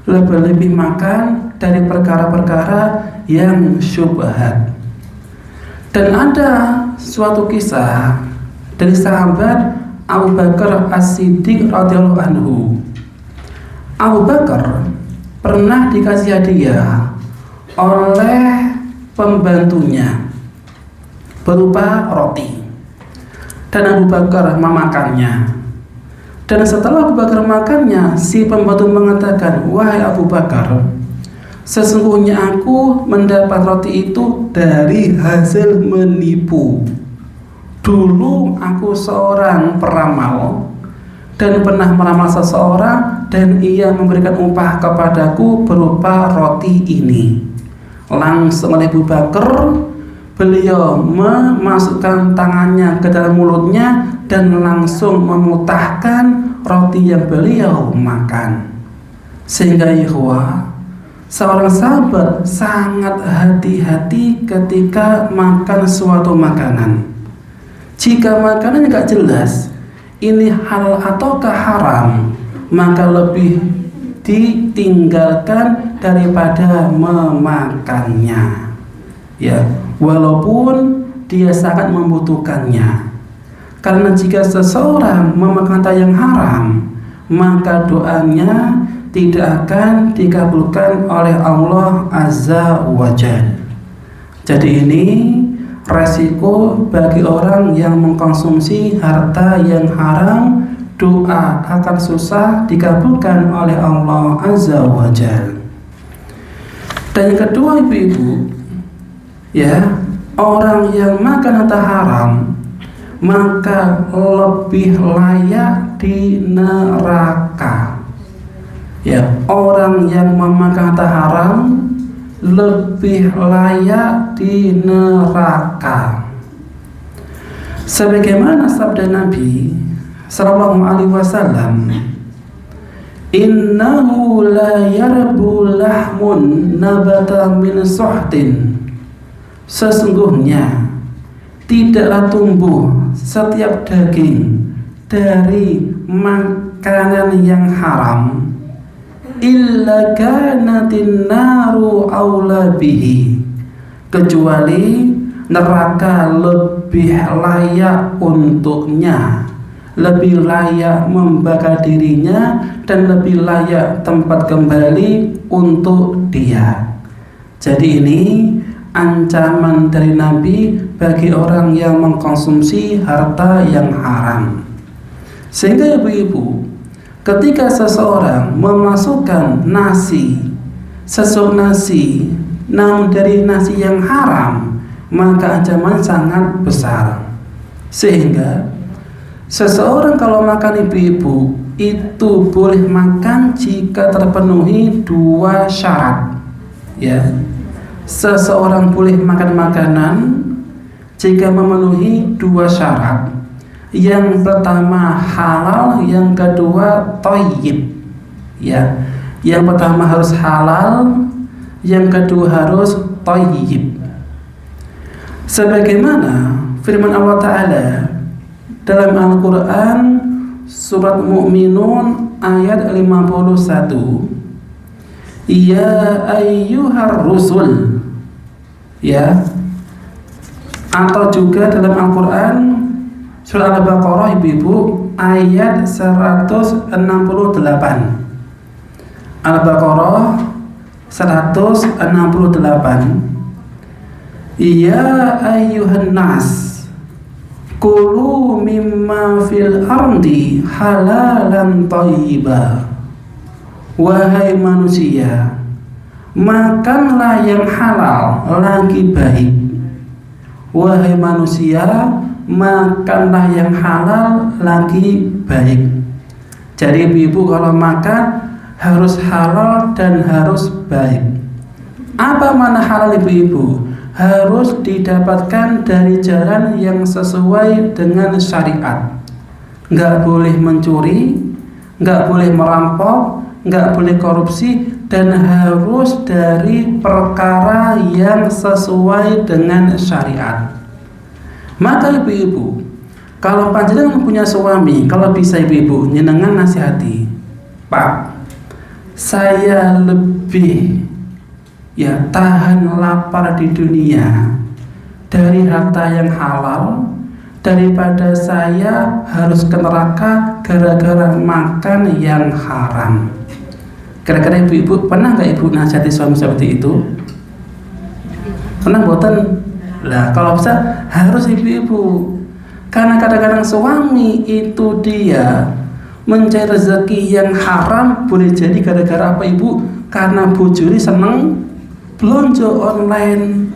lebih-lebih makan dari perkara-perkara yang syubhat. Dan ada suatu kisah dari sahabat Abu Bakar As-Siddiq radhiyallahu anhu. Abu Bakar pernah dikasih hadiah oleh pembantunya berupa roti, dan Abu Bakar memakannya. Dan setelah Abu Bakar makannya, si pembantu mengatakan, wahai Abu Bakar, sesungguhnya aku mendapat roti itu dari hasil menipu. Dulu aku seorang peramal dan pernah meramal seseorang, dan ia memberikan upah kepadaku berupa roti ini. Langsung oleh Abu Bakar, beliau memasukkan tangannya ke dalam mulutnya dan langsung memutahkan roti yang beliau makan. Sehingga seorang sahabat sangat hati-hati ketika makan suatu makanan. Jika makanannya gak jelas ini halal ataukah haram, maka lebih ditinggalkan daripada memakannya. Walaupun dia sangat membutuhkannya. Karena jika seseorang memakan harta yang haram, maka doanya tidak akan dikabulkan oleh Allah Azza wa Jalla. Jadi ini resiko bagi orang yang mengkonsumsi harta yang haram, doa akan susah dikabulkan oleh Allah Azza wa Jalla. Dan yang kedua, ibu-ibu, ya, orang yang makan harta haram maka lebih layak di neraka. Ya, orang yang memakan harta haram lebih layak di neraka. Sebagaimana sabda Nabi sallallahu alaihi wasallam, innahu la yarbu lahmun nabata min suhtin. Sesungguhnya tidaklah tumbuh setiap daging dari makanan yang haram illa kanatin naru aula bihi, kecuali neraka lebih layak untuknya, lebih layak membakar dirinya, dan lebih layak tempat kembali untuk dia. Jadi ini ancaman dari Nabi bagi orang yang mengkonsumsi harta yang haram. Sehingga ibu-ibu, ketika seseorang memasukkan nasi, sesuap nasi, namun dari nasi yang haram, maka ancaman sangat besar. Sehingga seseorang kalau makan, ibu-ibu, itu boleh makan jika terpenuhi dua syarat. Ya, seseorang boleh makan makanan jika memenuhi dua syarat. Yang pertama halal, yang kedua thayyib. Ya, yang pertama harus halal, yang kedua harus thayyib. Sebagaimana firman Allah Ta'ala dalam Al-Quran surat Mu'minun ayat 51, ya ayyuhar rusul, ya, atau juga dalam Al-Quran surah Al-Baqarah, ibu-ibu, ayat 168. Al-Baqarah 168. Ya ayyuhan nas, kulu mimma fil ardi halalan thayyiba. Wahai manusia, makanlah yang halal lagi baik. Wahai manusia, makanlah yang halal lagi baik. Jadi ibu kalau makan harus halal dan harus baik. Apa makna halal, ibu-ibu? Harus didapatkan dari jalan yang sesuai dengan syariat. Nggak boleh mencuri, nggak boleh merampok, nggak boleh korupsi, dan harus dari perkara yang sesuai dengan syariat. Maka ibu-ibu, kalau panjenengan punya suami, kalau bisa ibu-ibu nyenengan nasihati, Pak, saya lebih tahan lapar di dunia dari harta yang halal daripada saya harus ke neraka gara-gara makan yang haram. Kira-kira ibu-ibu pernah nggak ibu nasihati suami seperti itu? Pernah boten? Lah kalau bisa harus ibu-ibu, karena kadang-kadang suami itu dia mencari rezeki yang haram, boleh jadi gara-gara apa, ibu? Karena bojone seneng belanja online.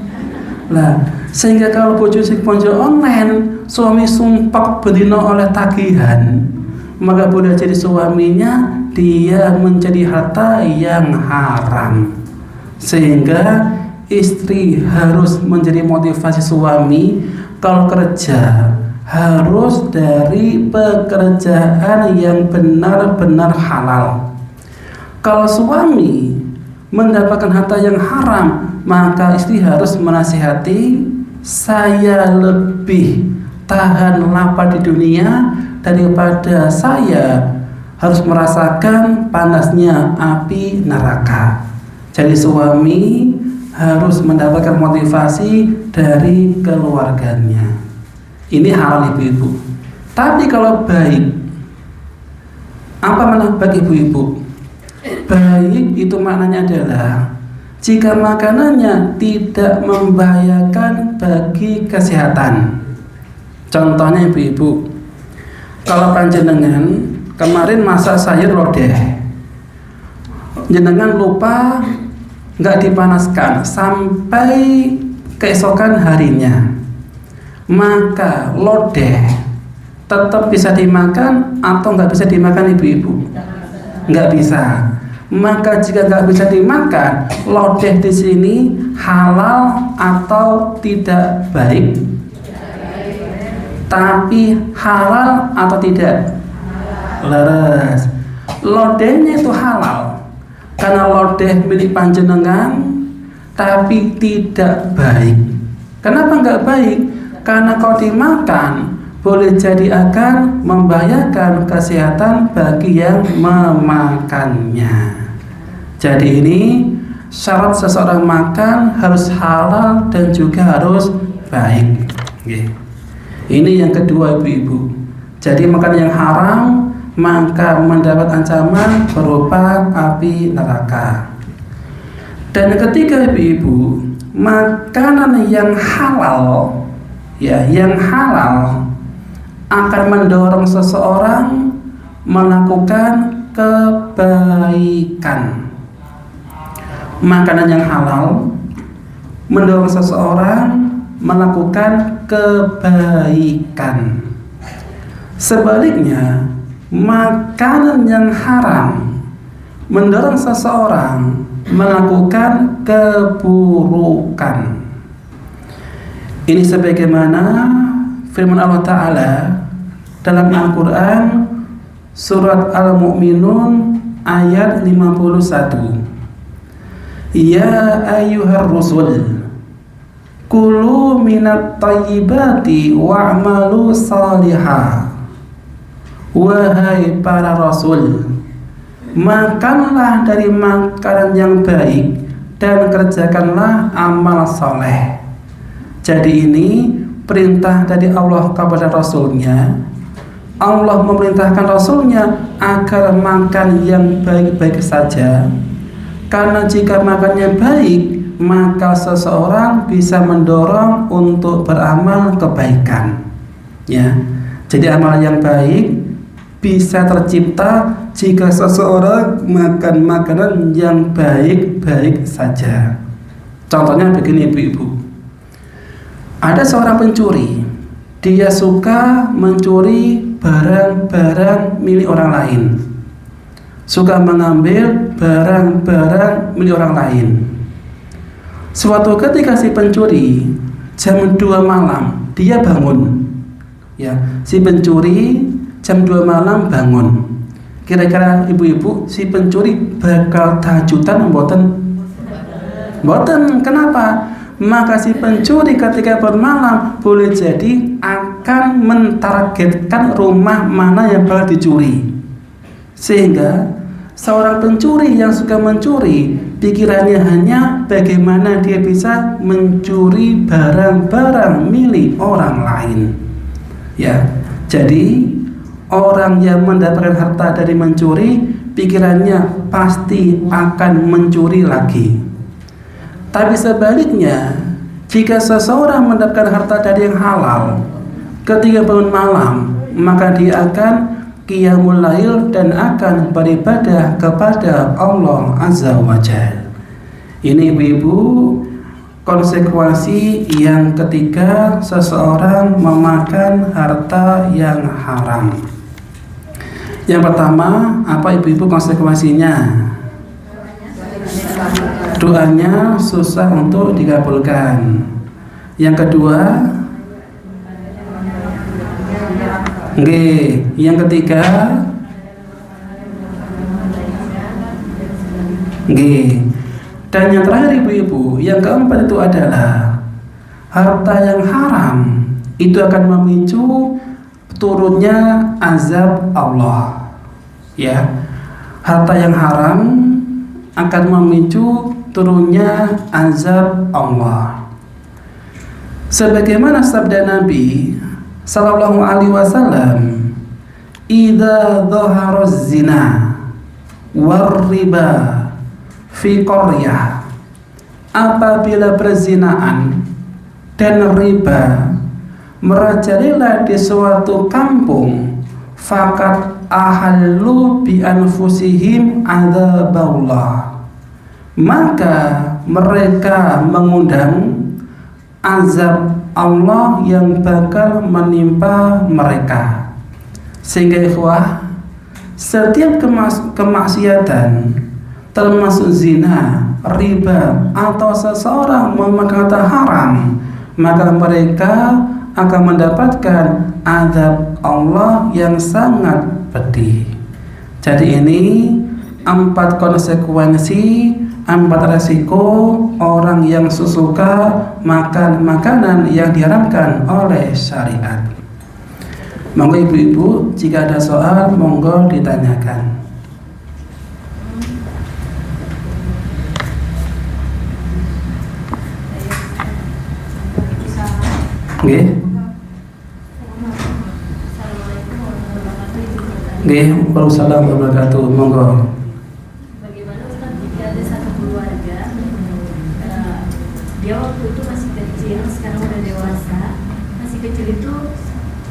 Lah sehingga kalau bojone belanja online, suami sumpah bendina oleh tagihan, maka boleh jadi suaminya dia mencari harta yang haram. Sehingga istri harus menjadi motivasi suami, kalau kerja harus dari pekerjaan yang benar-benar halal. Kalau suami mendapatkan harta yang haram, maka istri harus menasihati, saya lebih tahan lapar di dunia daripada saya harus merasakan panasnya api neraka. Jadi suami harus mendapatkan motivasi dari keluarganya. Ini halal ibu-ibu. Tapi kalau baik, apa makna baik ibu-ibu? Baik itu maknanya adalah jika makanannya tidak membahayakan bagi kesehatan. Contohnya ibu-ibu, kalau panjenengan kemarin masak sayur lodeh, jenengan lupa nggak dipanaskan sampai keesokan harinya, maka lodeh tetap bisa dimakan atau nggak bisa dimakan ibu-ibu? Nggak bisa. Maka jika nggak bisa dimakan, lodeh di sini halal atau tidak baik? Tapi halal atau tidak? Leres. Lodehnya itu halal karena lodeh milik panjenengan, tapi tidak baik. Kenapa nggak baik? Karena kalau dimakan boleh jadi akan membahayakan kesehatan bagi yang memakannya. Jadi ini syarat seseorang makan harus halal dan juga harus baik. Ini yang kedua ibu-ibu. Jadi makan yang haram maka mendapat ancaman berupa api neraka. Dan yang ketiga ibu-ibu, makanan yang halal, yang halal akan mendorong seseorang melakukan kebaikan. Makanan yang halal mendorong seseorang melakukan kebaikan. Sebaliknya, makanan yang haram mendorong seseorang melakukan keburukan. Ini sebagaimana firman Allah Ta'ala dalam Al-Quran surat Al-Mu'minun ayat 51. Ya ayyuhar rusul kulu minat tayyibati wa'malu salihah. Wahai para rasul, makanlah dari makanan yang baik dan kerjakanlah amal soleh. Jadi ini perintah dari Allah kepada Rasulnya. Allah memerintahkan Rasulnya agar makan yang baik-baik saja. Karena jika makannya baik, maka seseorang bisa mendorong untuk beramal kebaikan. Jadi amal yang baik bisa tercipta jika seseorang makan makanan yang baik-baik saja. Contohnya begini ibu-ibu. Ada seorang pencuri, dia suka mencuri barang-barang milik orang lain, suka mengambil barang-barang milik orang lain. Suatu ketika si pencuri jam 2 malam dia bangun. Si pencuri jam 2 malam bangun. Kira-kira ibu-ibu, si pencuri bakal tahajudan mboten? Mboten. Kenapa? Maka si pencuri ketika bermalam boleh jadi akan mentargetkan rumah mana yang bakal dicuri. Sehingga seorang pencuri yang suka mencuri, pikirannya hanya bagaimana dia bisa mencuri barang-barang milik orang lain. Jadi orang yang mendapatkan harta dari mencuri, pikirannya pasti akan mencuri lagi. Tapi sebaliknya, jika seseorang mendapatkan harta dari yang halal, ketika bangun malam, maka dia akan qiyamul lail dan akan beribadah kepada Allah Azza wa Jalla. Ini ibu-ibu konsekuensi yang ketiga seseorang memakan harta yang haram. Yang pertama, apa ibu-ibu konsekuensinya? Doanya susah untuk dikabulkan. Yang kedua, yang ketiga, dan yang terakhir ibu-ibu, yang keempat itu adalah harta yang haram itu akan memicu turunnya azab Allah. Harta yang haram akan memicu turunnya azab Allah. Sebagaimana sabda Nabi sallallahu alaihi wasallam, "Idza dhahara zina war riba fi qaryah," apabila perzinaan dan riba merajalela di suatu kampung, fakat ahallu bi anfusihim adzaballah, maka mereka mengundang azab Allah yang bakal menimpa mereka. Sehingga ikhwah, setiap kemaksiatan termasuk zina, riba, atau seseorang memakan kata haram, maka mereka akan mendapatkan azab Allah yang sangat pedih. Jadi ini 4 konsekuensi, 4 resiko orang yang sesuka makan makanan yang diharamkan oleh syariat. Monggo ibu-ibu, jika ada soal monggo ditanyakan. Nggih. Nggih, waalaikumsalam warahmatullahi wabarakatuh. Monggo. Bagaimana Ustaz jika ada satu keluarga, dia waktu itu masih kecil, sekarang udah dewasa, masih kecil itu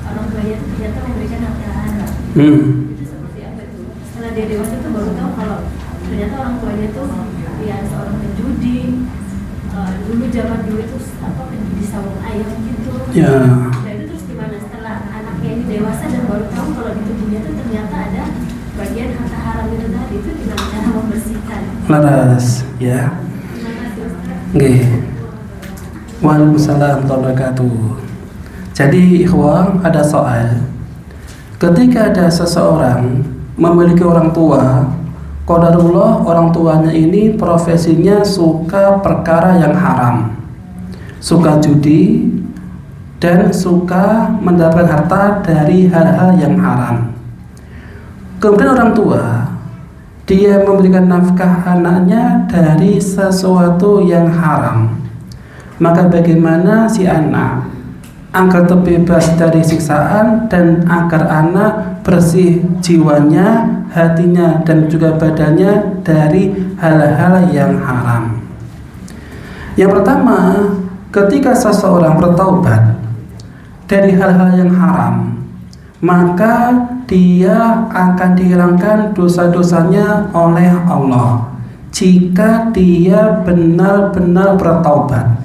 orang tuanya itu ternyata memberikan harta haram. Itu seperti apa itu? Setelah dia dewasa itu baru tahu kalau ternyata orang tuanya itu ya seorang penjudi. Dulu zaman dulu itu apa, penjudi sawung ayam gitu. Ya. Nah itu terus gimana setelah anaknya ini dewasa dan baru tahu kalau di tubuhnya itu ternyata ada bagian harta haram itu tadi, itu gimana cara membersihkan? Laras, ya. Terima kasih Ustaz. Nggih. Waalaikumsalam warahmatullahi wabarakatuh. Jadi ikhwah, ada soal. Ketika ada seseorang memiliki orang tua, qadarullah orang tuanya ini profesinya suka perkara yang haram, suka judi, dan suka mendapatkan harta dari hal-hal yang haram. Kemudian orang tua dia memberikan nafkah anaknya dari sesuatu yang haram, maka bagaimana si anak agar terbebas dari siksaan dan agar anak bersih jiwanya, hatinya, dan juga badannya dari hal-hal yang haram? Yang pertama, ketika seseorang bertaubat dari hal-hal yang haram, maka dia akan dihilangkan dosa-dosanya oleh Allah jika dia benar-benar bertaubat.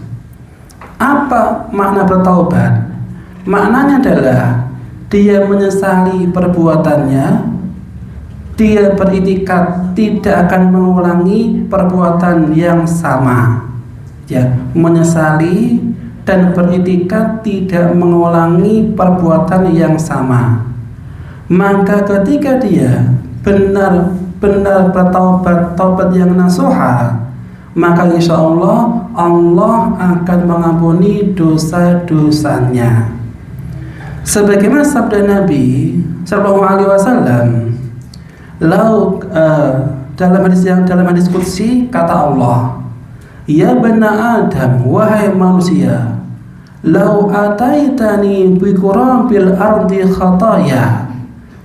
Apa makna bertaubat? Maknanya adalah dia menyesali perbuatannya, dia beritikad tidak akan mengulangi perbuatan yang sama, ya, menyesali dan beritikad tidak mengulangi perbuatan yang sama. Maka ketika dia benar-benar bertaubat, taubat yang nasuha, maka insya Allah Allah akan mengampuni dosa-dosanya. Sebagaimana sabda Nabi sallallahu alaihi wasallam, dalam hadis qudsi kata Allah, "Ya bani Adam, wahai manusia, lau ataitani bi qurabil ardi khataya,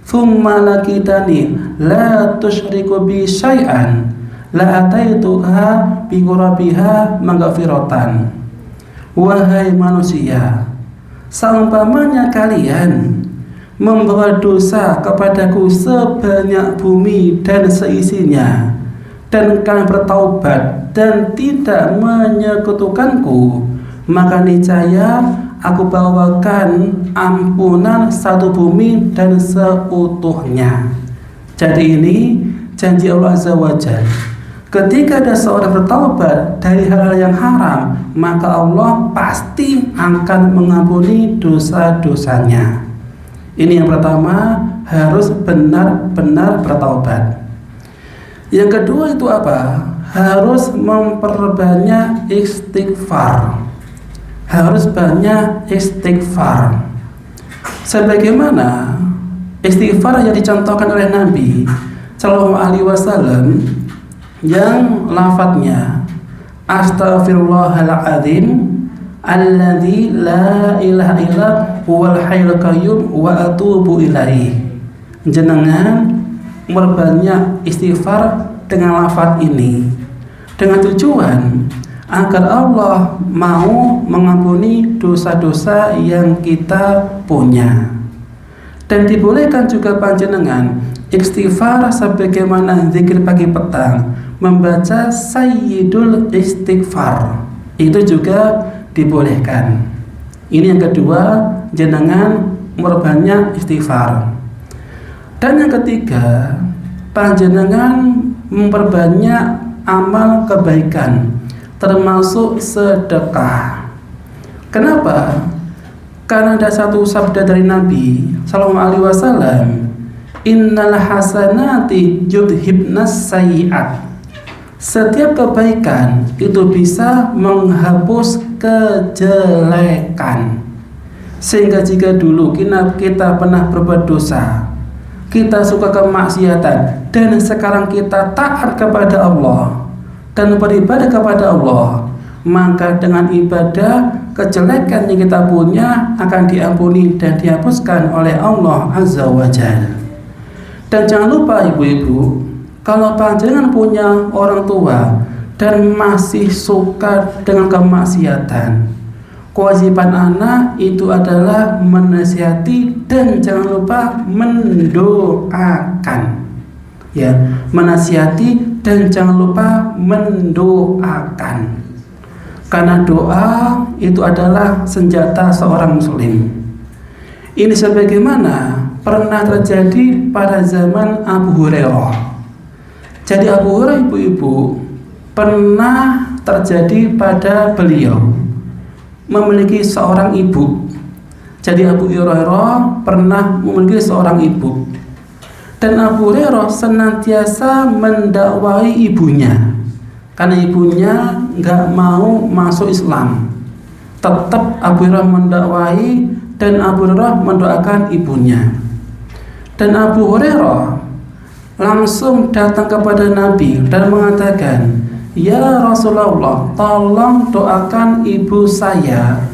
thumma lakitani la tusyriku bi syai'an, la ataituha bi qurabiha maghfiratan." Wahai manusia, seumpamanya kalian membawa dosa kepadaku sebanyak bumi dan seisinya, dan kalian bertaubat dan tidak menyekutukanku, maka niscaya aku bawakan ampunan satu bumi dan seutuhnya. Jadi ini janji Allah Azza wa Jalla. Ketika ada seorang bertaubat dari hal-hal yang haram, maka Allah pasti akan mengampuni dosa-dosanya. Ini yang pertama, harus benar-benar bertaubat. Yang kedua itu apa? Harus memperbanyak istighfar. Harus banyak istighfar. Sebagaimana istighfar yang dicontohkan oleh Nabi Sallallahu Alaihi Wasallam, yang lafadznya Astaghfirullahaladzim, alladzi la ilaha illa huwal hayyul qayyum wa atubu ilaih. Jenengan memperbanyak istighfar dengan lafaz ini dengan tujuan agar Allah mau mengampuni dosa-dosa yang kita punya. Dan dibolehkan juga panjenengan istighfar sebagaimana zikir pagi petang, membaca sayyidul istighfar, itu juga dibolehkan. Ini yang kedua, jenengan memperbanyak istighfar. Dan yang ketiga, panjenengan memperbanyak amal kebaikan, termasuk sedekah. Kenapa? Karena ada satu sabda dari Nabi Sallallahu Alaihi Wasallam, innal hasanati yudhibnas sayyi'at. Setiap kebaikan itu bisa menghapus kejelekan. Sehingga jika dulu kita pernah berbuat dosa, kita suka kemaksiatan, dan sekarang kita taat kepada Allah dan beribadah kepada Allah, maka dengan ibadah kejelekan yang kita punya akan diampuni dan dihapuskan oleh Allah Azza wa Jalla. Dan jangan lupa ibu-ibu, kalau panjenengan punya orang tua dan masih suka dengan kemaksiatan, kewajiban anak itu adalah menasihati dan jangan lupa mendoakan. Ya, menasihati dan jangan lupa mendoakan. Karena doa itu adalah senjata seorang muslim. Ini sebagaimana pernah terjadi pada zaman Abu Hurairah. Jadi Abu Hurairah ibu-ibu pernah terjadi pada beliau memiliki seorang ibu. Jadi Abu Hurairah pernah memiliki seorang ibu. Dan Abu Hurairah senantiasa mendakwai ibunya, karena ibunya nggak mau masuk Islam. Tetap Abu Hurairah mendakwai dan Abu Hurairah mendoakan ibunya. Dan Abu Hurairah langsung datang kepada Nabi dan mengatakan, ya Rasulullah, tolong doakan ibu saya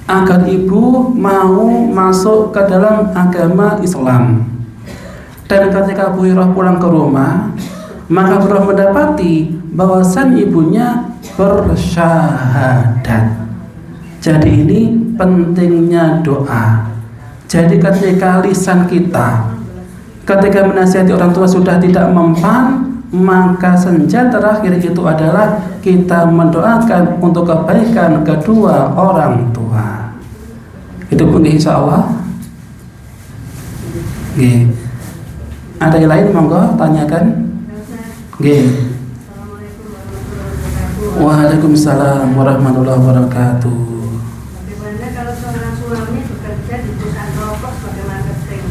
agar ibu mau masuk ke dalam agama Islam. Dan ketika Abu Hurairah pulang ke rumah, maka Abu Hurairah mendapati bahwasan ibunya bersyahadat. Jadi ini pentingnya doa. Jadi ketika lisan kita, ketika menasihati orang tua sudah tidak mempan, maka senjata terakhir itu adalah kita mendoakan untuk kebaikan kedua orang tua. Itu pun insya Allah. Ada yang lain monggo tanyakan. Waalaikumsalam warahmatullahi wabarakatuh. Bagaimana kalau seorang suami bekerja di perusahaan rokok sebagai marketing?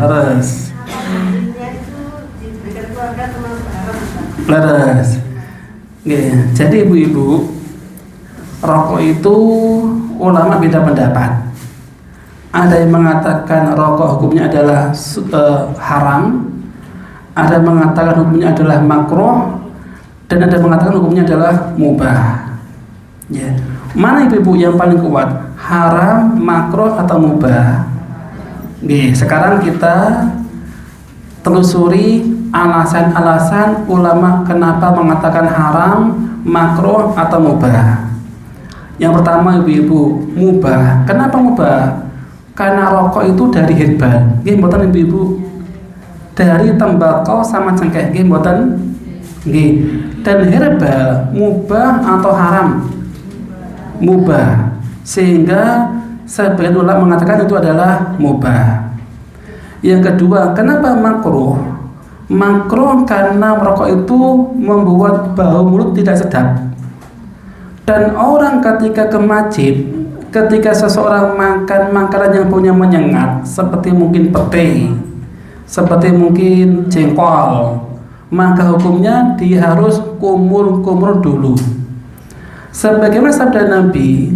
Leres. Gajinya itu diberikan keluarga termasuk haram. Leres. Jadi ibu-ibu, rokok itu ulama beda pendapat. Ada yang mengatakan rokok hukumnya adalah haram, ada yang mengatakan hukumnya adalah makruh, dan ada yang mengatakan hukumnya adalah mubah. Ya. Mana ibu-ibu yang paling kuat? Haram, makruh, atau mubah? Sekarang kita telusuri alasan-alasan ulama kenapa mengatakan haram, makruh, atau mubah. Yang pertama ibu-ibu, mubah. Kenapa mubah? Karena rokok itu dari herbal. Nggih mboten ibu-ibu? Dari tembakau sama cengkeh. Nggih mboten? Nggih. Dan herbal mubah atau haram? Mubah. Sehingga sebagian ulama mengatakan itu adalah mubah. Yang kedua, kenapa makruh? Makruh karena merokok itu membuat bau mulut tidak sedap. Dan orang ketika ke masjid, ketika seseorang makan makanan yang punya menyengat, seperti mungkin pete, seperti mungkin jengkol, maka hukumnya dia harus kumur-kumur dulu. Sebagaimana sabda Nabi,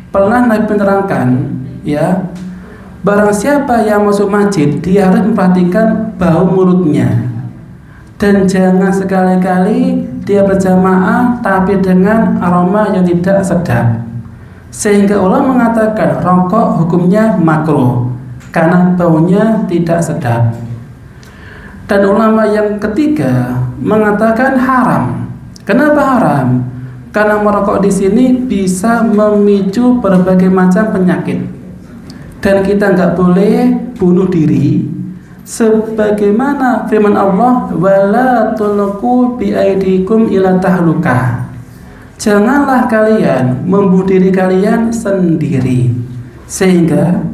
pernah Nabi menerangkan, ya, barang siapa yang masuk masjid, dia harus memperhatikan bau mulutnya. Dan jangan sekali-kali dia berjamaah tapi dengan aroma yang tidak sedap. Sehingga ulama mengatakan rokok hukumnya makruh karena baunya tidak sedap. Dan ulama yang ketiga mengatakan haram. Kenapa haram? Karena merokok di sini bisa memicu berbagai macam penyakit. Dan kita nggak boleh bunuh diri, sebagaimana firman Allah, wala tulqu biaidikum ila tahlukah. Janganlah kalian membunuh diri kalian sendiri. Sehingga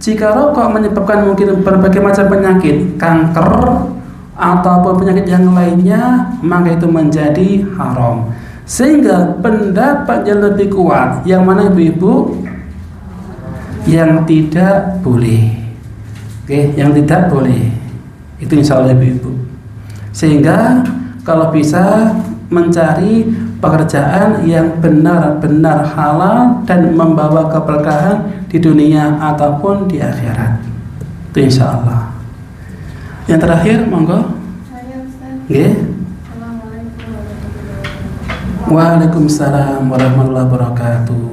jika rokok menyebabkan mungkin berbagai macam penyakit, kanker ataupun penyakit yang lainnya, maka itu menjadi haram. Sehingga pendapat yang lebih kuat yang mana ibu-ibu? Yang tidak boleh. Oke, yang tidak boleh. Itu insya Allah ibu-ibu. Sehingga kalau bisa mencari pekerjaan yang benar-benar halal dan membawa keberkahan di dunia ataupun di akhirat. Itu insya Allah. Yang terakhir, monggo. Oke. Waalaikumsalam warahmatullahi wabarakatuh.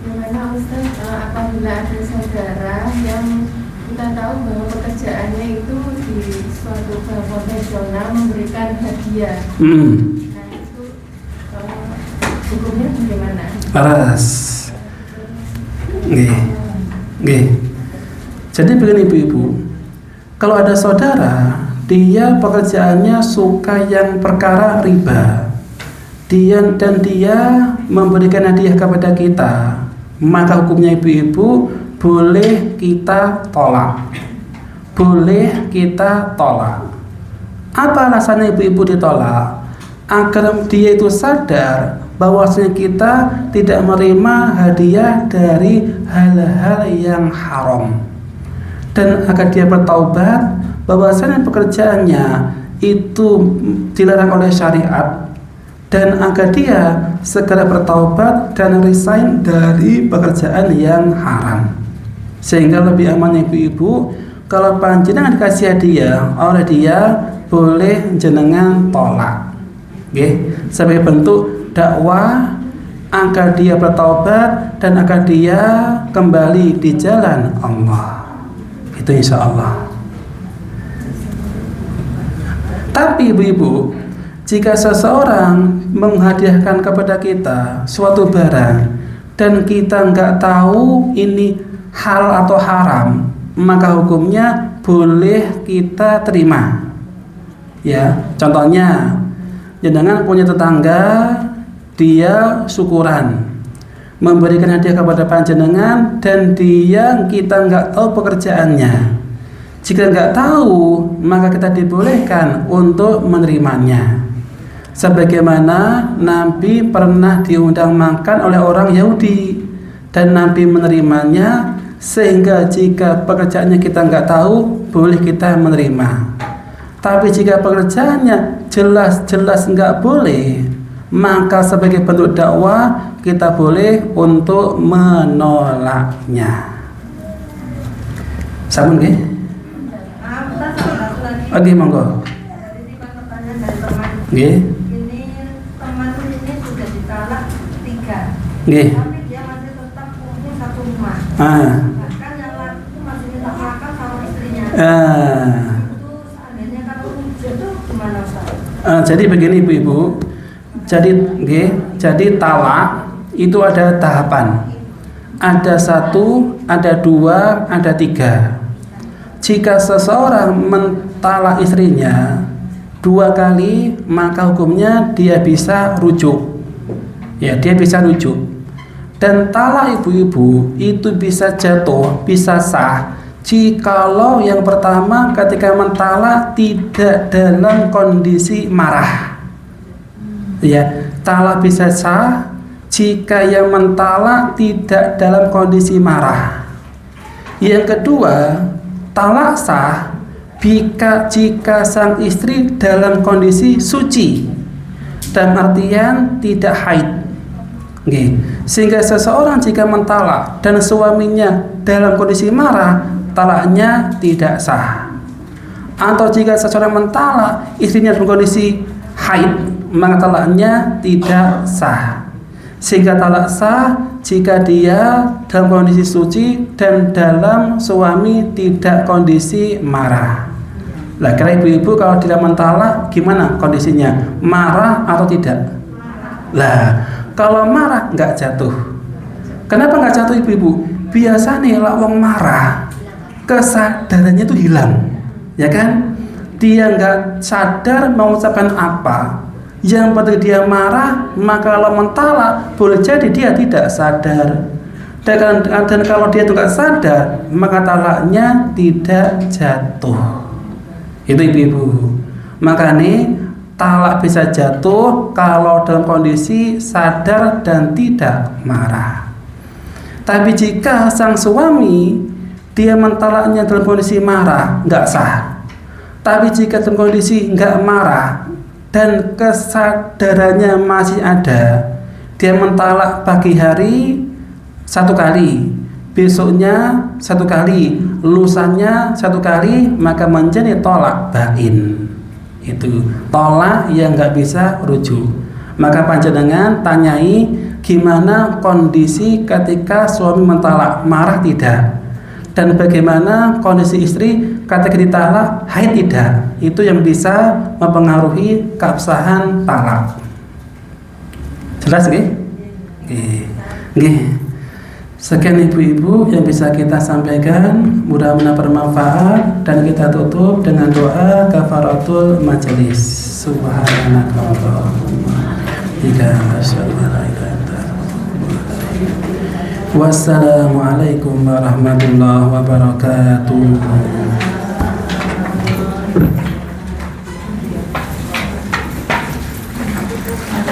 Bagaimana Ustaz apabila ada saudara yang kita tahu bahwa pekerjaannya itu di suatu bank konvensional memberikan hadiah. Nah itu hukumnya bagaimana? Paras. Nggih. Jadi begini ibu-ibu, kalau ada saudara dia pekerjaannya suka yang perkara riba, dia memberikan hadiah kepada kita, maka hukumnya ibu-ibu boleh kita tolak. Boleh kita tolak. Apa alasannya ibu-ibu ditolak? Agar dia itu sadar bahwasanya kita tidak menerima hadiah dari hal-hal yang haram, dan agar dia bertaubat bahwasanya pekerjaannya itu dilarang oleh syariat, dan agar dia segera bertaubat dan resign dari pekerjaan yang haram. Sehingga lebih aman ibu-ibu kalau panjenengan dikasih hadiah oleh dia, boleh jenengan tolak. Sebagai bentuk dakwah agar dia bertaubat dan agar dia kembali di jalan Allah. Itu insya Allah. Tapi ibu-ibu, jika seseorang menghadiahkan kepada kita suatu barang dan kita nggak tahu ini hal atau haram, maka hukumnya boleh kita terima. Ya, contohnya, jenengan punya tetangga, dia syukuran, memberikan hadiah kepada panjenengan dan kita nggak tahu pekerjaannya. Jika nggak tahu, maka kita dibolehkan untuk menerimanya. Sebagaimana Nabi pernah diundang makan oleh orang Yahudi dan Nabi menerimanya, sehingga jika pekerjaannya kita nggak tahu, boleh kita menerima. Tapi jika pekerjaannya jelas-jelas nggak boleh, maka sebagai bentuk dakwah kita boleh untuk menolaknya. Sampun nggih? Oke, monggo. Jadi pertanyaan dari teman. Nggih. Ini teman ini sudah ditalak 3. Nggih. Tapi dia masih tetap punya satu rumah. Bahkan yang lain itu masih minta makan sama istrinya. Itu seandainya kalau hujan itu gimana Ustaz? Jadi begini ibu-ibu. Jadi talak itu ada tahapan. Ada 1, ada 2, ada 3. Jika seseorang mentalak istrinya 2 kali, maka hukumnya dia bisa rujuk. Ya, dia bisa rujuk. Dan talak ibu-ibu itu bisa jatuh, bisa sah jikalau yang pertama ketika mentalak tidak dalam kondisi marah. Ya, talak bisa sah jika yang mentalak tidak dalam kondisi marah. Yang kedua, talak sah jika sang istri dalam kondisi suci, dalam artian tidak haid. Sehingga seseorang jika mentalak dan suaminya dalam kondisi marah, talaknya tidak sah. Atau jika seseorang mentalak istrinya dalam kondisi haid, maka talaknya tidak sah. Sehingga talak sah jika dia dalam kondisi suci dan dalam suami tidak kondisi marah. Lah kira ibu-ibu kalau tidak mentalak gimana kondisinya? Marah atau tidak? Lah kalau marah nggak jatuh. Kenapa nggak jatuh ibu-ibu? Biasanya lah wong marah kesadarannya itu hilang, ya kan? Dia nggak sadar mengucapkan apa. Yang penting dia marah, maka kalau mentalak boleh jadi dia tidak sadar. Dan kalau dia tidak sadar, maka talaknya tidak jatuh. Itu ibu-ibu. Makanya talak bisa jatuh kalau dalam kondisi sadar dan tidak marah. Tapi jika sang suami dia mentalaknya dalam kondisi marah, nggak sah. Tapi jika dalam kondisi nggak marah dan kesadarannya masih ada, dia mentalak pagi hari 1 kali, besoknya 1 kali, lusanya 1 kali, maka menjadi tolak bain. Itu tolak yang nggak bisa rujuk. Maka panjenengan tanyai gimana kondisi ketika suami mentalak, marah tidak, dan bagaimana kondisi istri ketika ditalak, haid tidak. Itu yang bisa mempengaruhi keabsahan talak. Jelas nggih? Nggih. Sekian ibu-ibu yang bisa kita sampaikan, mudah-mudahan bermanfaat, dan kita tutup dengan doa kafaratul majelis. Subhanakallahumma wassalamualaikum warahmatullahi wabarakatuh.